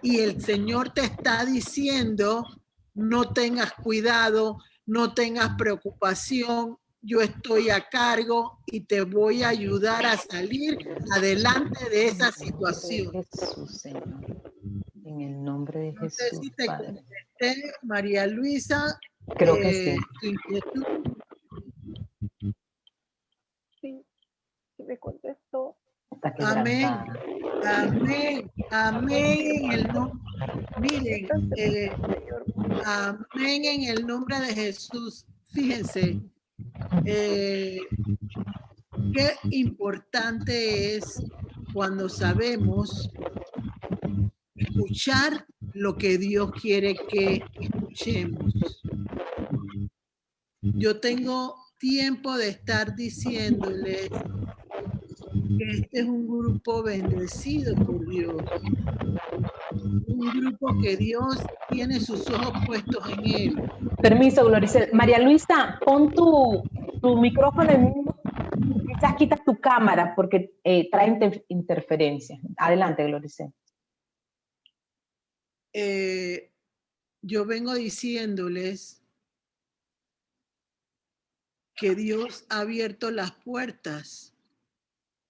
y el Señor te está diciendo, no tengas cuidado, no tengas preocupación, yo estoy a cargo y te voy a ayudar a salir adelante de esa situación. Jesús, Señor. En el nombre de No sé Jesús, si te Padre. contesté, María Luisa, Creo que sí. tu inquietud. Sí, sí me contestó. Está Amén. quebrantada. Amén. Amén en el nombre. Miren, amén en el nombre de Jesús. Fíjense, qué importante es cuando sabemos escuchar lo que Dios quiere que escuchemos. Yo tengo tiempo de estar diciéndoles que este es un grupo bendecido por Dios. Un grupo que Dios tiene sus ojos puestos en él. Permiso, Gloricel. María Luisa, pon tu micrófono en mute. Quizás quitas tu cámara porque trae interferencia. Adelante, Gloricel. Yo vengo diciéndoles que Dios ha abierto las puertas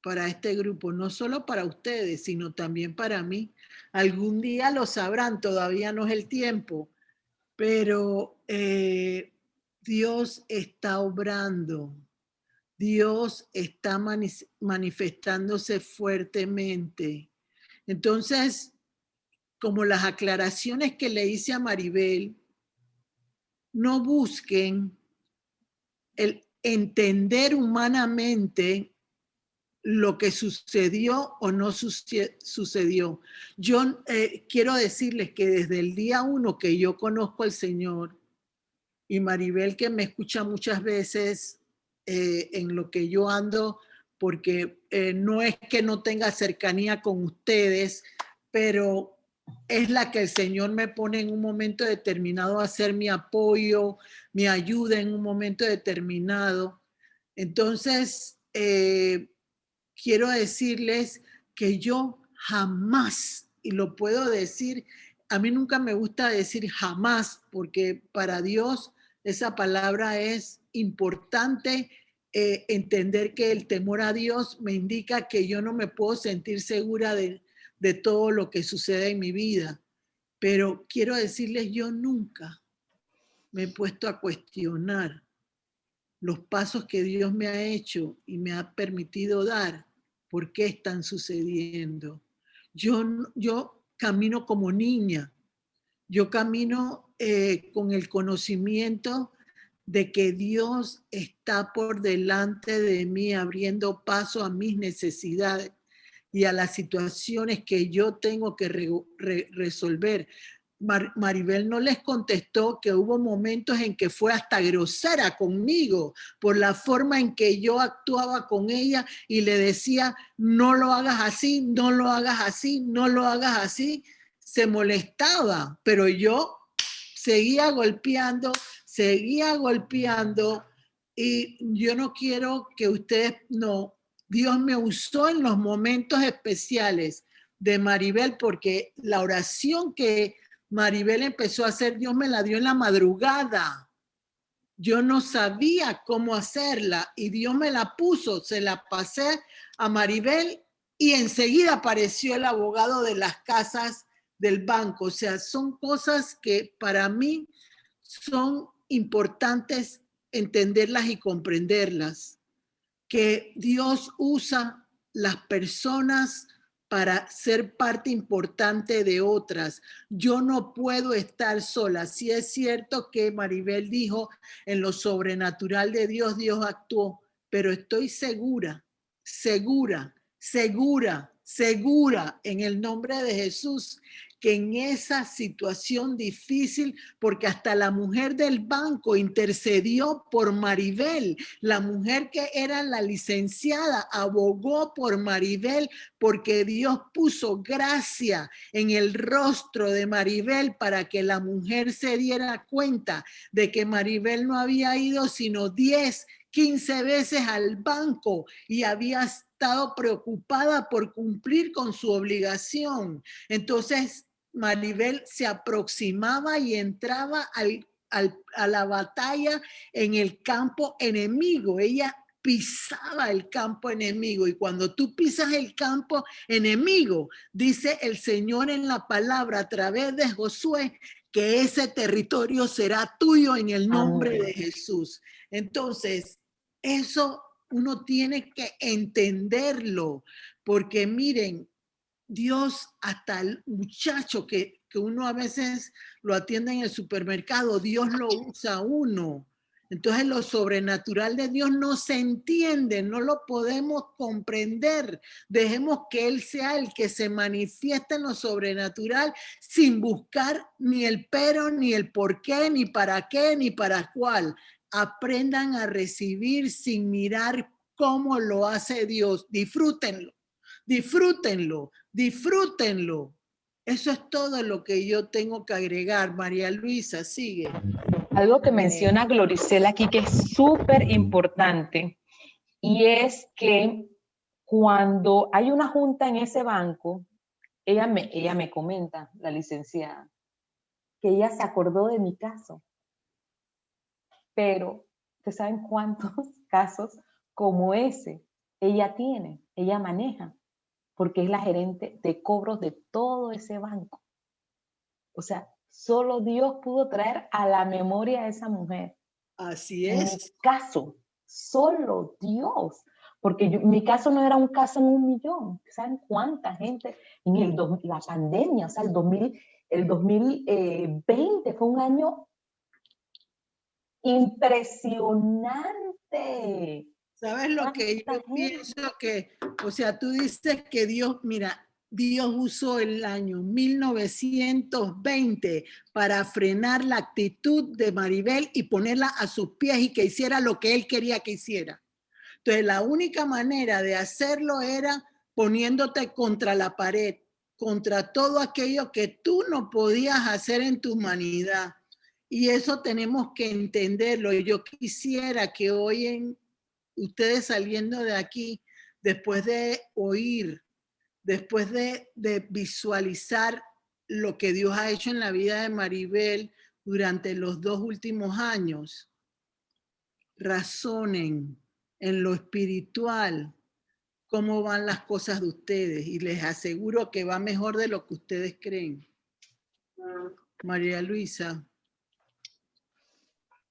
para este grupo, no solo para ustedes, sino también para mí. Algún día lo sabrán, todavía no es el tiempo, pero Dios está obrando. Dios está manifestándose fuertemente. Entonces, como las aclaraciones que le hice a Maribel, no busquen el entender humanamente lo que sucedió o no sucedió. Yo quiero decirles que desde el día 1 que yo conozco al Señor, y Maribel, que me escucha muchas veces en lo que yo ando, porque no es que no tenga cercanía con ustedes, pero es la que el Señor me pone en un momento determinado a ser mi apoyo, mi ayuda en un momento determinado. Entonces, quiero decirles que yo jamás, y lo puedo decir, a mí nunca me gusta decir jamás, porque para Dios esa palabra es importante. Entender que el temor a Dios me indica que yo no me puedo sentir segura de todo lo que sucede en mi vida. Pero quiero decirles, yo nunca me he puesto a cuestionar los pasos que Dios me ha hecho y me ha permitido dar, ¿por qué están sucediendo? Yo camino como niña, yo camino con el conocimiento de que Dios está por delante de mí, abriendo paso a mis necesidades y a las situaciones que yo tengo que resolver. Maribel no les contestó que hubo momentos en que fue hasta grosera conmigo por la forma en que yo actuaba con ella y le decía, no lo hagas así, no lo hagas así, no lo hagas así. Se molestaba, pero yo seguía golpeando y yo no quiero que ustedes, no, Dios me usó en los momentos especiales de Maribel porque la oración que Maribel empezó a hacer, Dios me la dio en la madrugada. Yo no sabía cómo hacerla y Dios me la puso, se la pasé a Maribel y enseguida apareció el abogado de las casas del banco. O sea, son cosas que para mí son importantes entenderlas y comprenderlas, que Dios usa las personas para ser parte importante de otras. Yo no puedo estar sola. Sí es cierto que Maribel dijo, en lo sobrenatural de Dios, Dios actuó, pero estoy segura en el nombre de Jesús, que en esa situación difícil, porque hasta la mujer del banco intercedió por Maribel, la mujer que era la licenciada abogó por Maribel, porque Dios puso gracia en el rostro de Maribel para que la mujer se diera cuenta de que Maribel no había ido sino 10, 15 veces al banco y había estado preocupada por cumplir con su obligación. Entonces, Maribel se aproximaba y entraba a la batalla en el campo enemigo. Ella pisaba el campo enemigo y cuando tú pisas el campo enemigo, dice el Señor en la palabra a través de Josué, que ese territorio será tuyo en el nombre de Jesús. Entonces, eso uno tiene que entenderlo, porque miren, Dios, hasta el muchacho que uno a veces lo atiende en el supermercado, Dios lo usa a uno. Entonces lo sobrenatural de Dios no se entiende, no lo podemos comprender. Dejemos que Él sea el que se manifiesta en lo sobrenatural sin buscar ni el pero, ni el por qué, ni para qué, ni para cuál. Aprendan a recibir sin mirar cómo lo hace Dios. Disfrútenlo, disfrútenlo, disfrútenlo. Eso es todo lo que yo tengo que agregar. María Luisa, sigue. Algo que menciona Gloricela aquí que es súper importante y es que cuando hay una junta en ese banco, ella me comenta, la licenciada, que ella se acordó de mi caso. Pero, ¿ustedes saben cuántos casos como ese ella maneja? Porque es la gerente de cobros de todo ese banco. O sea, solo Dios pudo traer a la memoria a esa mujer. Así es. En mi caso, solo Dios. Porque mi caso no era un caso en 1 millón. ¿Saben cuánta gente? En la pandemia, o sea, el 2020 fue un año impresionante. ¿Sabes lo que yo pienso? Que, o sea, tú dices que Dios, mira, Dios usó el año 1920 para frenar la actitud de Maribel y ponerla a sus pies y que hiciera lo que él quería que hiciera. Entonces, la única manera de hacerlo era poniéndote contra la pared, contra todo aquello que tú no podías hacer en tu humanidad. Y eso tenemos que entenderlo. Y yo quisiera que hoy ustedes saliendo de aquí, después de oír, después de visualizar lo que Dios ha hecho en la vida de Maribel durante los 2 últimos años, razonen en lo espiritual cómo van las cosas de ustedes y les aseguro que va mejor de lo que ustedes creen. María Luisa.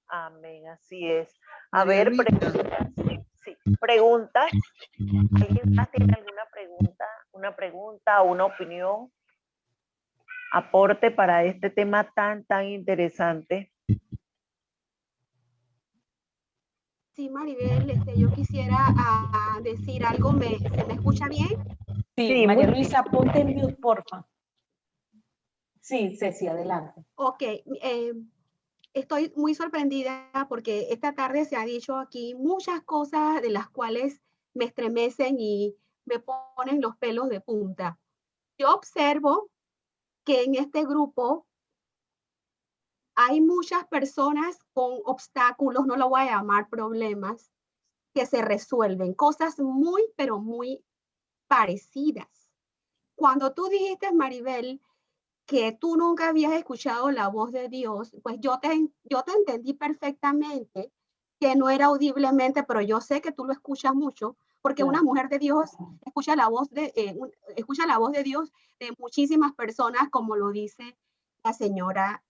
Amén, así es. A María ver, Luisa. preguntas. ¿Alguien más tiene alguna pregunta? ¿Una pregunta o una opinión? Aporte para este tema tan interesante. Sí, Maribel, yo quisiera decir algo. ¿Se me escucha bien? Sí, María Luisa, ponte en mute, porfa. Sí, Ceci, adelante. Ok, estoy muy sorprendida porque esta tarde se ha dicho aquí muchas cosas de las cuales me estremecen y me ponen los pelos de punta. Yo observo que en este grupo hay muchas personas con obstáculos, no lo voy a llamar problemas, que se resuelven, cosas muy, pero muy parecidas. Cuando tú dijiste, Maribel, que tú nunca habías escuchado la voz de Dios, pues yo te entendí perfectamente, que no era audiblemente, pero yo sé que tú lo escuchas mucho, porque una mujer de Dios escucha la voz de Dios de muchísimas personas, como lo dice la señora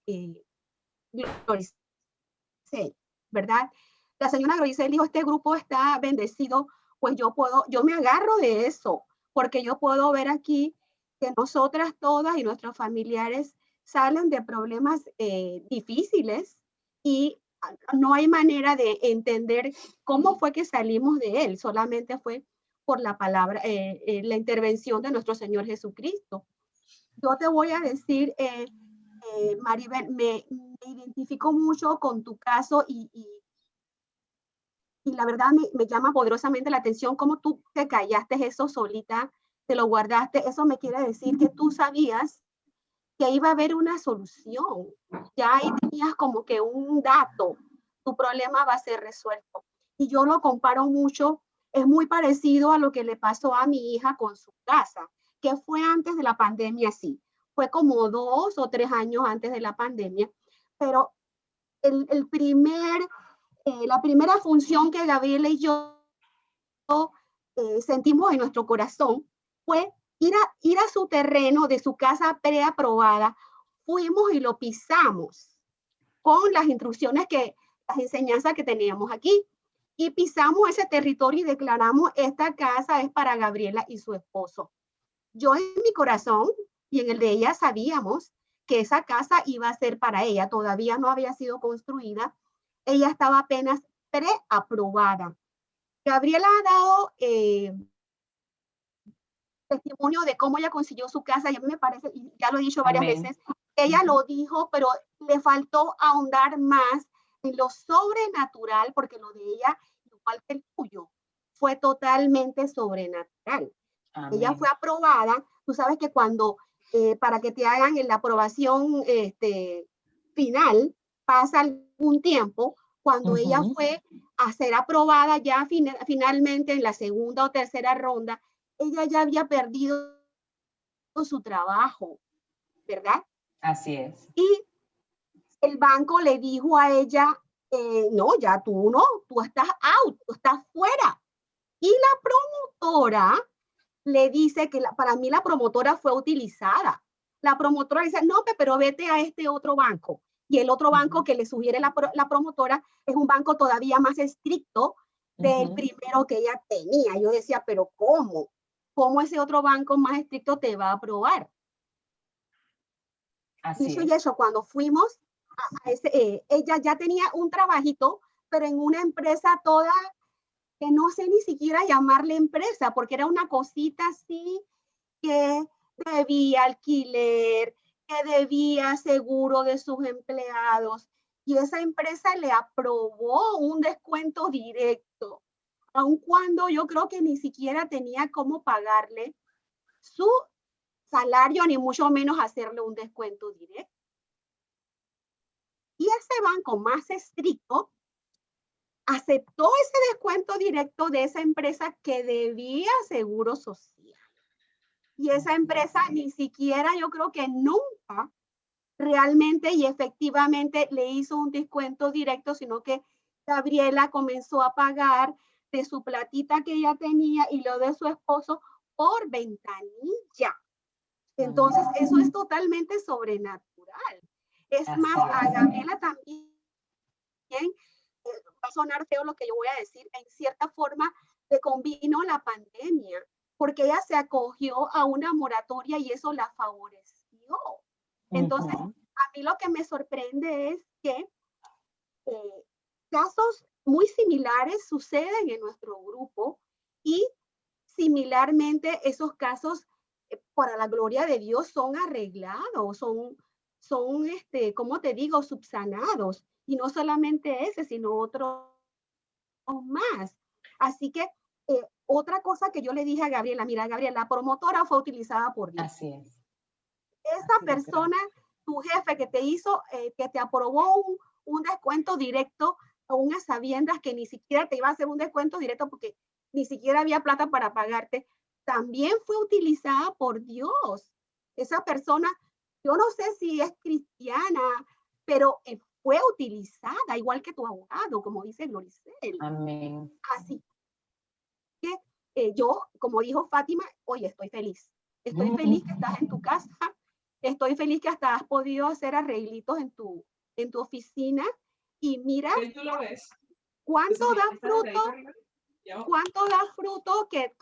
Gloricel, ¿verdad? La señora Gloricel dijo, este grupo está bendecido, pues yo me agarro de eso, porque yo puedo ver aquí que nosotras todas y nuestros familiares salen de problemas difíciles y no hay manera de entender cómo fue que salimos de él, solamente fue por la palabra, la intervención de nuestro Señor Jesucristo. Yo te voy a decir, Maribel, me identifico mucho con tu caso y la verdad me llama poderosamente la atención cómo tú te callaste eso solita, te lo guardaste. Eso me quiere decir que tú sabías que iba a haber una solución. Ya ahí tenías como que un dato, tu problema va a ser resuelto. Y yo lo comparo mucho, es muy parecido a lo que le pasó a mi hija con su casa, que fue antes de la pandemia, sí. Fue como 2 o 3 años antes de la pandemia, pero la primera función que Gabriela y yo sentimos en nuestro corazón fue ir a su terreno de su casa preaprobada. Fuimos y lo pisamos con las instrucciones las enseñanzas que teníamos aquí. Y pisamos ese territorio y declaramos, esta casa es para Gabriela y su esposo. Yo en mi corazón y en el de ella sabíamos que esa casa iba a ser para ella. Todavía no había sido construida. Ella estaba apenas preaprobada. Gabriela ha dado testimonio de cómo ella consiguió su casa y a mí me parece, y ya lo he dicho varias veces, ella lo dijo, pero le faltó ahondar más en lo sobrenatural, porque lo de ella, igual que el tuyo, fue totalmente sobrenatural. Amén. Ella fue aprobada. Tú sabes que cuando, para que te hagan la aprobación final, pasa algún tiempo. Cuando ella fue a ser aprobada ya finalmente en la segunda o tercera ronda, ella ya había perdido su trabajo, ¿verdad? Así es. Y el banco le dijo a ella, no, ya tú no, tú estás out, tú estás fuera. Y la promotora le dice que para mí la promotora fue utilizada. La promotora dice, no, pero vete a este otro banco. Y el otro banco que le sugiere la promotora es un banco todavía más estricto del primero que ella tenía. Yo decía, pero ¿cómo? ¿Cómo ese otro banco más estricto te va a aprobar? Así es. Y eso, cuando fuimos, ella ya tenía un trabajito, pero en una empresa toda que no sé ni siquiera llamarle empresa, porque era una cosita así que debía alquiler, que debía seguro de sus empleados, y esa empresa le aprobó un descuento directo, aun cuando yo creo que ni siquiera tenía cómo pagarle su salario, ni mucho menos hacerle un descuento directo. Y ese banco más estricto aceptó ese descuento directo de esa empresa que debía seguro social. Y esa empresa ni siquiera, yo creo que nunca realmente y efectivamente le hizo un descuento directo, sino que Gabriela comenzó a pagar de su platita que ella tenía y lo de su esposo por ventanilla. Entonces, eso es totalmente sobrenatural. Es más, a Gabriela también, va a sonar feo lo que yo voy a decir, en cierta forma le convino la pandemia, porque ella se acogió a una moratoria y eso la favoreció. Entonces, a mí lo que me sorprende es que casos muy similares suceden en nuestro grupo y similarmente esos casos, para la gloria de Dios, son arreglados, son ¿cómo te digo?, subsanados. Y no solamente ese, sino otros más. Así que otra cosa que yo le dije a Gabriela, mira, Gabriela, la promotora fue utilizada por Dios. Así es. Esa persona, tu jefe que te hizo, que te aprobó un descuento directo, a unas sabiendas que ni siquiera te iba a hacer un descuento directo porque ni siquiera había plata para pagarte, también fue utilizada por Dios. Esa persona, yo no sé si es cristiana, pero fue utilizada, igual que tu abogado, como dice Gloricel. Amén. Así que yo, como dijo Fátima, oye, estoy feliz. Estoy feliz que estás en tu casa. Estoy feliz que hasta has podido hacer arreglitos en tu oficina. Y mira, ¿cuánto da fruto? ¿Cuánto da fruto que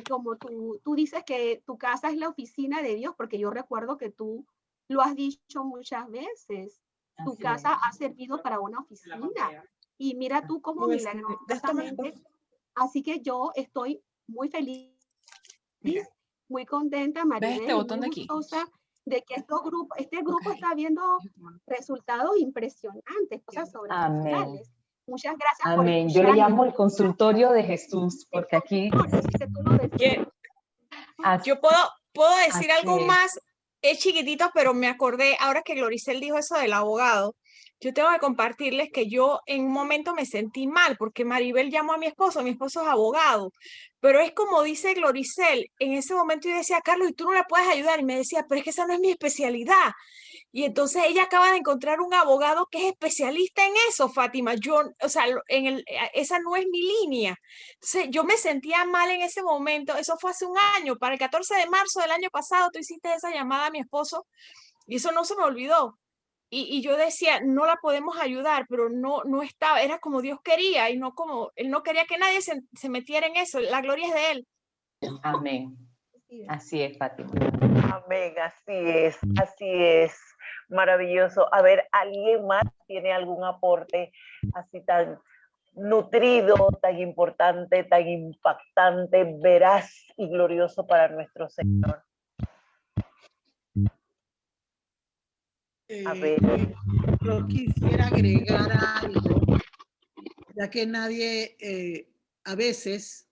como tú dices que tu casa es la oficina de Dios? Porque yo recuerdo que tú lo has dicho muchas veces. Tu casa ha servido para una oficina. Y mira tú cómo milagrosamente. Así que yo estoy muy feliz, muy contenta, Maribel, muy gustosa de que este grupo está viendo resultados impresionantes, cosas sobrenaturales. Muchas gracias por Amén. Yo le llamo el consultorio de Jesús, porque aquí... Yo puedo decir algo más, es chiquitito, pero me acordé, ahora que Gloricel dijo eso del abogado, yo tengo que compartirles que yo en un momento me sentí mal, porque Maribel llamó a mi esposo es abogado, pero es como dice Gloricel, en ese momento yo decía, Carlos, ¿y tú no la puedes ayudar? Y me decía, pero es que esa no es mi especialidad. Y entonces ella acaba de encontrar un abogado que es especialista en eso, Fátima. Yo, o sea, esa no es mi línea. Entonces yo me sentía mal en ese momento. Eso fue hace un año. Para el 14 de marzo del año pasado, tú hiciste esa llamada a mi esposo y eso no se me olvidó. Y yo decía, no la podemos ayudar, pero no estaba, era como Dios quería y no como, Él no quería que nadie se metiera en eso. La gloria es de Él. Amén. Así es, Fátima. Amén, así es, maravilloso. A ver, ¿alguien más tiene algún aporte así tan nutrido, tan importante, tan impactante, veraz y glorioso para nuestro Señor? A ver. Yo quisiera agregar algo, ya que nadie, a veces,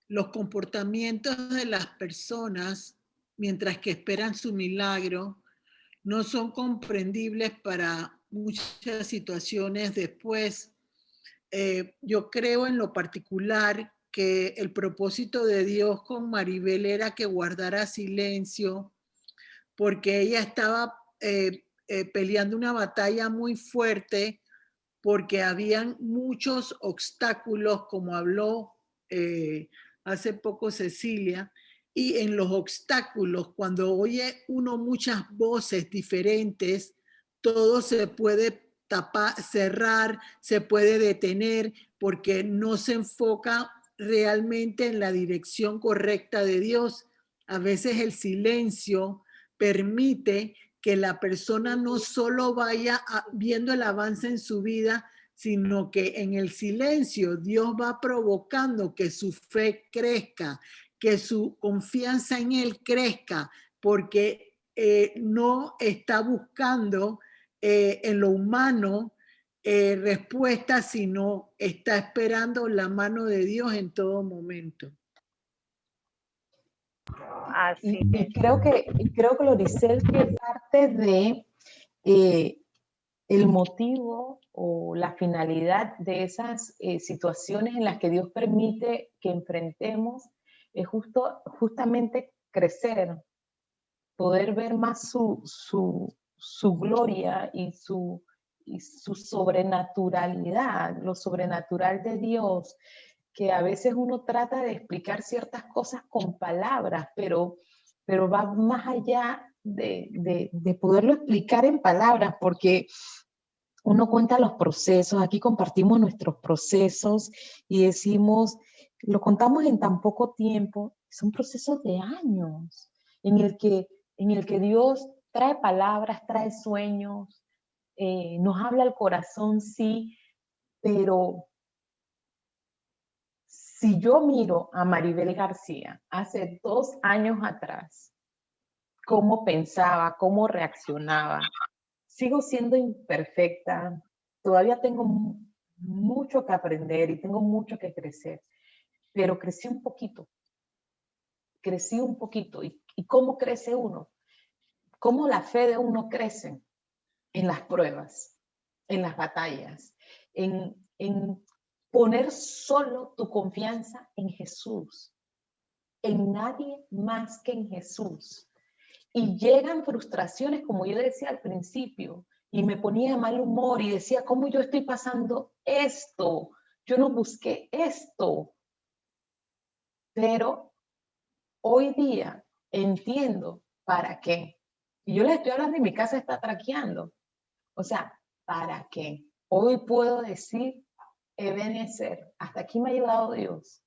los comportamientos de las personas, mientras que esperan su milagro, no son comprendibles para muchas situaciones después. Yo creo en lo particular que el propósito de Dios con Maribel era que guardara silencio, porque ella estaba peleando una batalla muy fuerte, porque habían muchos obstáculos, como habló hace poco Cecilia, y en los obstáculos, cuando oye uno muchas voces diferentes, todo se puede tapar, cerrar, se puede detener, porque no se enfoca realmente en la dirección correcta de Dios. A veces el silencio permite que la persona no solo vaya viendo el avance en su vida, sino que en el silencio Dios va provocando que su fe crezca, que su confianza en Él crezca, porque no está buscando en lo humano respuesta, sino está esperando la mano de Dios en todo momento. Así Y creo que, Loricel, que parte de el motivo o la finalidad de esas situaciones en las que Dios permite que enfrentemos es justamente crecer, poder ver más su gloria y su sobrenaturalidad, lo sobrenatural de Dios, que a veces uno trata de explicar ciertas cosas con palabras, pero va más allá de poderlo explicar en palabras, porque uno cuenta los procesos, aquí compartimos nuestros procesos y decimos, lo contamos en tan poco tiempo, son procesos de años en el que Dios trae palabras, trae sueños, nos habla al corazón, sí, pero si yo miro a Maribel García hace 2 años atrás, cómo pensaba, cómo reaccionaba, sigo siendo imperfecta, todavía tengo mucho que aprender y tengo mucho que crecer, pero crecí un poquito. ¿Y cómo crece uno? ¿Cómo la fe de uno crece? En las pruebas, en las batallas, en poner solo tu confianza en Jesús, en nadie más que en Jesús. Y llegan frustraciones, como yo decía al principio, y me ponía de mal humor y decía, ¿cómo yo estoy pasando esto? Yo no busqué esto. Pero hoy día entiendo para qué. Y yo les estoy hablando y mi casa está traqueando. O sea, ¿para qué? Hoy puedo decir, Ebenezer, hasta aquí me ha ayudado Dios.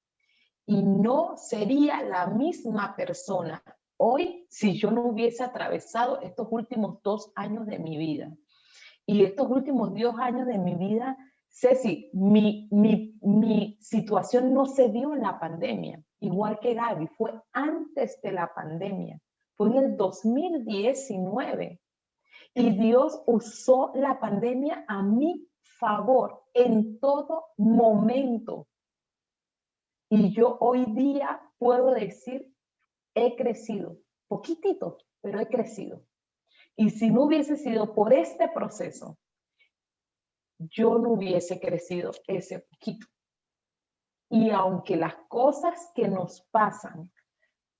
Y no sería la misma persona hoy si yo no hubiese atravesado estos últimos 2 años de mi vida. Y estos últimos 2 años de mi vida, Ceci, mi situación no se dio en la pandemia, igual que Gaby, fue antes de la pandemia, fue en el 2019. Y Dios usó la pandemia a mi favor en todo momento. Y yo hoy día puedo decir, he crecido, poquitito, pero he crecido. Y si no hubiese sido por este proceso, yo no hubiese crecido ese poquito. Y aunque las cosas que nos pasan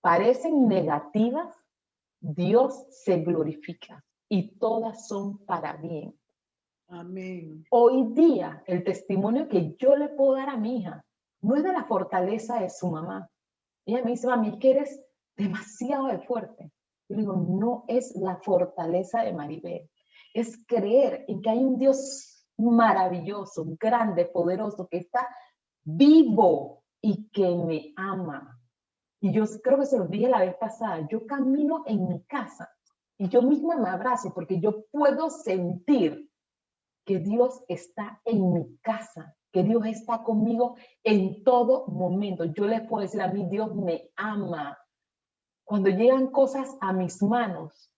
parecen negativas, Dios se glorifica y todas son para bien. Amén. Hoy día, el testimonio que yo le puedo dar a mi hija no es de la fortaleza de su mamá. Ella me dice, mami, que eres demasiado fuerte. Yo digo, no es la fortaleza de Maribel. Es creer en que hay un Dios maravilloso, grande, poderoso, que está vivo y que me ama. Y yo creo que se los dije la vez pasada, yo camino en mi casa y yo misma me abrazo porque yo puedo sentir que Dios está en mi casa, que Dios está conmigo en todo momento. Yo les puedo decir a mí, Dios me ama. Cuando llegan cosas a mis manos,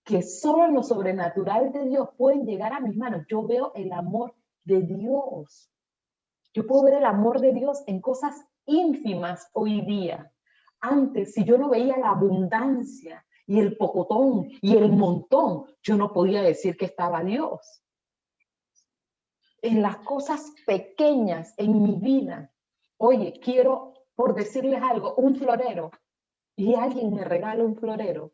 que solo en lo sobrenatural de Dios pueden llegar a mis manos, yo veo el amor de Dios. Yo puedo ver el amor de Dios en cosas ínfimas hoy día. Antes, si yo no veía la abundancia y el pocotón y el montón, yo no podía decir que estaba Dios. En las cosas pequeñas en mi vida. Oye, quiero, por decirles algo, un florero. Y alguien me regala un florero.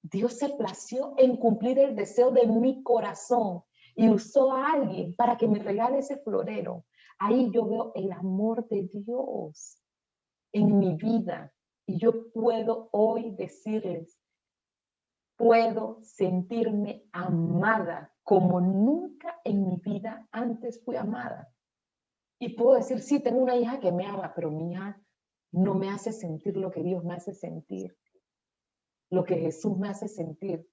Dios se plació en cumplir el deseo de mi corazón y usó a alguien para que me regale ese florero. Ahí yo veo el amor de Dios en mi vida. Y yo puedo hoy decirles, puedo sentirme amada como nunca en mi vida antes fui amada. Y puedo decir, sí, tengo una hija que me ama, pero mi hija no me hace sentir lo que Dios me hace sentir, lo que Jesús me hace sentir.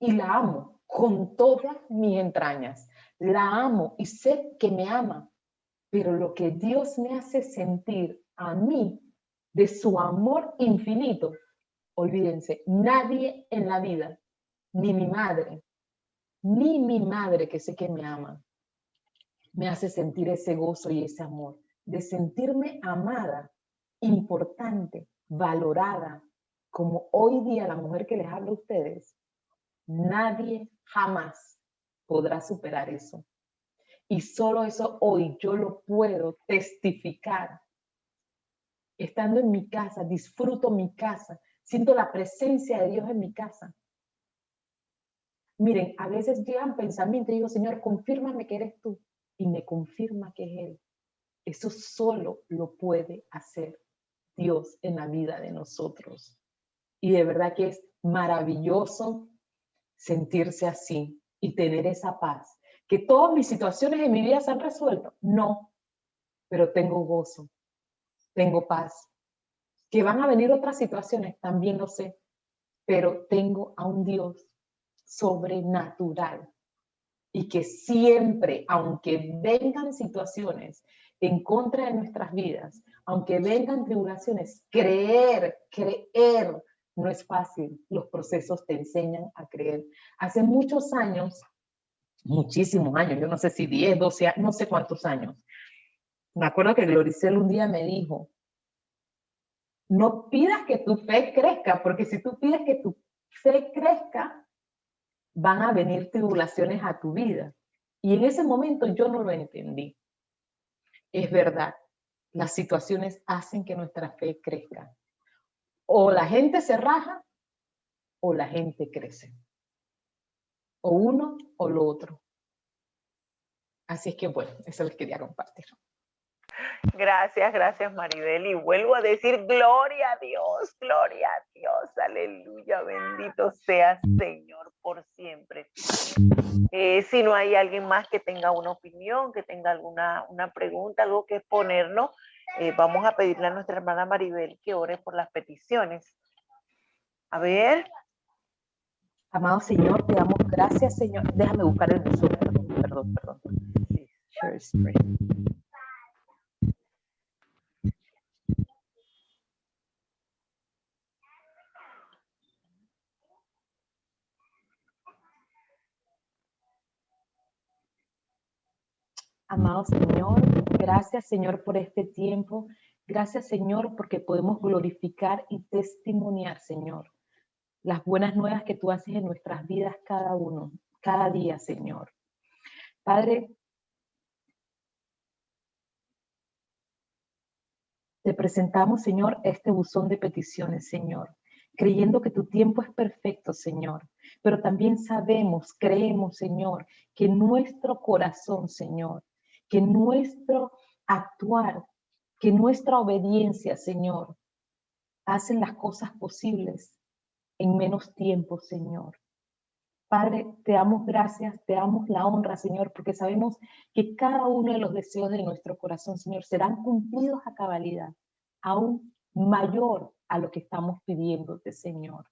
Y la amo con todas mis entrañas. la amo y sé que me ama, pero lo que Dios me hace sentir a mí de su amor infinito, olvídense, nadie en la vida, ni mi madre que sé que me ama, me hace sentir ese gozo y ese amor, de sentirme amada, importante, valorada, como hoy día la mujer que les habla a ustedes. Nadie jamás podrá superar eso. Y solo eso hoy yo lo puedo testificar. Estando en mi casa, disfruto mi casa, siento la presencia de Dios en mi casa. Miren, a veces llegan pensamientos y digo, Señor, confírmame que eres tú. Y me confirma que es Él. Eso solo lo puede hacer Dios en la vida de nosotros. Y de verdad que es maravilloso sentirse así y tener esa paz. ¿Que todas mis situaciones en mi vida se han resuelto? No, pero tengo gozo, tengo paz. ¿Que van a venir otras situaciones? También lo sé, pero tengo a un Dios sobrenatural y que siempre, aunque vengan situaciones en contra de nuestras vidas, aunque vengan tribulaciones, creer no es fácil. Los procesos te enseñan a creer. Hace muchos años, muchísimos años, yo no sé si 10, 12 años, no sé cuántos años, me acuerdo que Gloricel un día me dijo, no pidas que tu fe crezca, porque si tú pides que tu fe crezca, van a venir tribulaciones a tu vida. Y en ese momento yo no lo entendí. Es verdad, las situaciones hacen que nuestra fe crezca. O la gente se raja o la gente crece. O uno o lo otro. Así es que bueno, eso les quería compartir. Gracias, gracias Maribel. Y vuelvo a decir, gloria a Dios, aleluya, bendito sea Señor por siempre. Si no hay alguien más que tenga una opinión, que tenga una pregunta, algo que exponernos, vamos a pedirle a nuestra hermana Maribel que ore por las peticiones. A ver. Amado Señor, te damos gracias, Señor. Déjame buscar el buzón, perdón. Sí, Amado Señor, gracias Señor por este tiempo. Gracias Señor porque podemos glorificar y testimoniar, Señor, las buenas nuevas que tú haces en nuestras vidas cada día, Señor. Padre, te presentamos, Señor, este buzón de peticiones, Señor, creyendo que tu tiempo es perfecto, Señor, pero también creemos, Señor, que nuestro corazón, Señor, que nuestro actuar, que nuestra obediencia, Señor, hacen las cosas posibles en menos tiempo, Señor. Padre, te damos gracias, te damos la honra, Señor, porque sabemos que cada uno de los deseos de nuestro corazón, Señor, serán cumplidos a cabalidad, aún mayor a lo que estamos pidiéndote, Señor.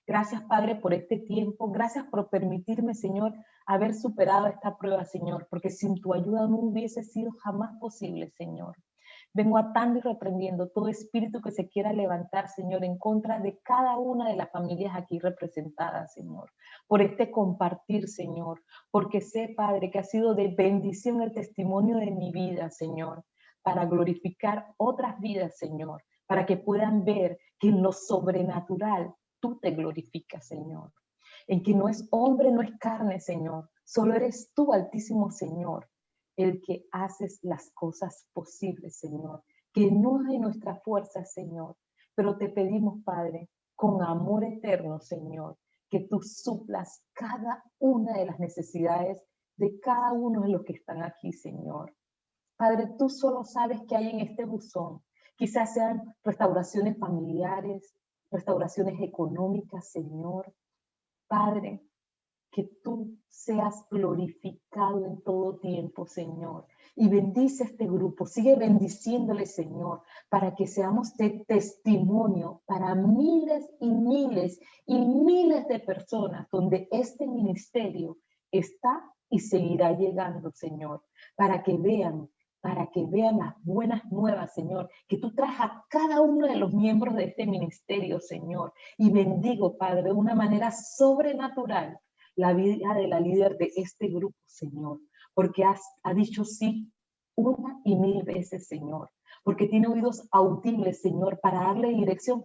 Gracias, Padre, por este tiempo. Gracias por permitirme, Señor, haber superado esta prueba, Señor, porque sin tu ayuda no hubiese sido jamás posible, Señor. Vengo atando y reprendiendo todo espíritu que se quiera levantar, Señor, en contra de cada una de las familias aquí representadas, Señor, por este compartir, Señor, porque sé, Padre, que ha sido de bendición el testimonio de mi vida, Señor, para glorificar otras vidas, Señor, para que puedan ver que en lo sobrenatural tú te glorificas, Señor, en que no es hombre, no es carne, Señor, solo eres tú, Altísimo Señor, el que haces las cosas posibles, Señor, que no hay nuestra fuerza, Señor, pero te pedimos, Padre, con amor eterno, Señor, que tú suplas cada una de las necesidades de cada uno de los que están aquí, Señor. Padre, tú solo sabes qué hay en este buzón. Quizás sean restauraciones familiares, restauraciones económicas, Señor. Padre, que tú seas glorificado en todo tiempo, Señor. Y bendice este grupo, sigue bendiciéndole, Señor, para que seamos de testimonio para miles y miles y miles de personas donde este ministerio está y seguirá llegando, Señor, para que vean las buenas nuevas, Señor, que tú traes a cada uno de los miembros de este ministerio, Señor. Y bendigo, Padre, de una manera sobrenatural la vida de la líder de este grupo, Señor, porque ha dicho sí una y mil veces, Señor, porque tiene oídos audibles, Señor, para darle dirección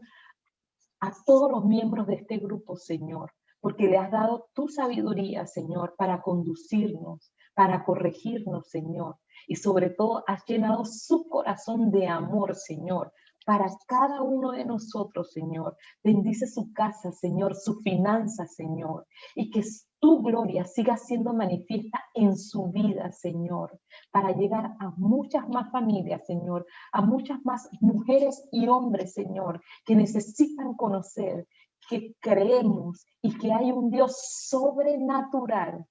a todos los miembros de este grupo, Señor, porque le has dado tu sabiduría, Señor, para conducirnos, para corregirnos, Señor, y sobre todo has llenado su corazón de amor, Señor, para cada uno de nosotros, Señor. Bendice su casa, Señor, su finanza, Señor, y que tu gloria siga siendo manifiesta en su vida, Señor, para llegar a muchas más familias, Señor, a muchas más mujeres y hombres, Señor, que necesitan conocer que creemos y que hay un Dios sobrenatural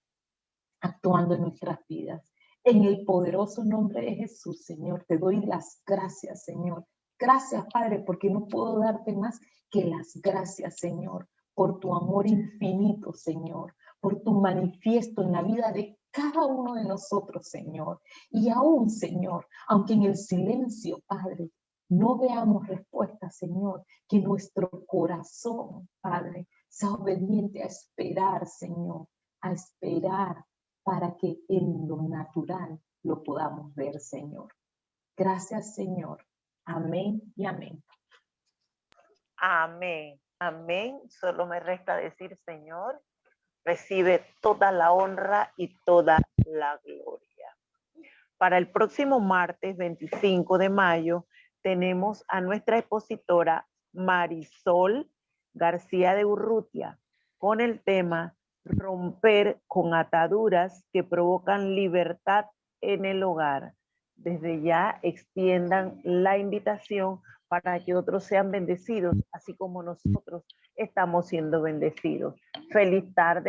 actuando en nuestras vidas. En el poderoso nombre de Jesús, Señor, te doy las gracias, Señor. Gracias, Padre, porque no puedo darte más que las gracias, Señor, por tu amor infinito, Señor, por tu manifiesto en la vida de cada uno de nosotros, Señor. Y aún, Señor, aunque en el silencio, Padre, no veamos respuesta, Señor, que nuestro corazón, Padre, sea obediente a esperar, Señor, a esperar para que en lo natural lo podamos ver, Señor. Gracias, Señor. Amén y amén. Amén, amén. Solo me resta decir, Señor, recibe toda la honra y toda la gloria. Para el próximo martes 25 de mayo tenemos a nuestra expositora Marisol García de Urrutia con el tema Romper con ataduras que provocan libertad en el hogar. Desde ya extiendan la invitación para que otros sean bendecidos, así como nosotros estamos siendo bendecidos. Feliz tarde.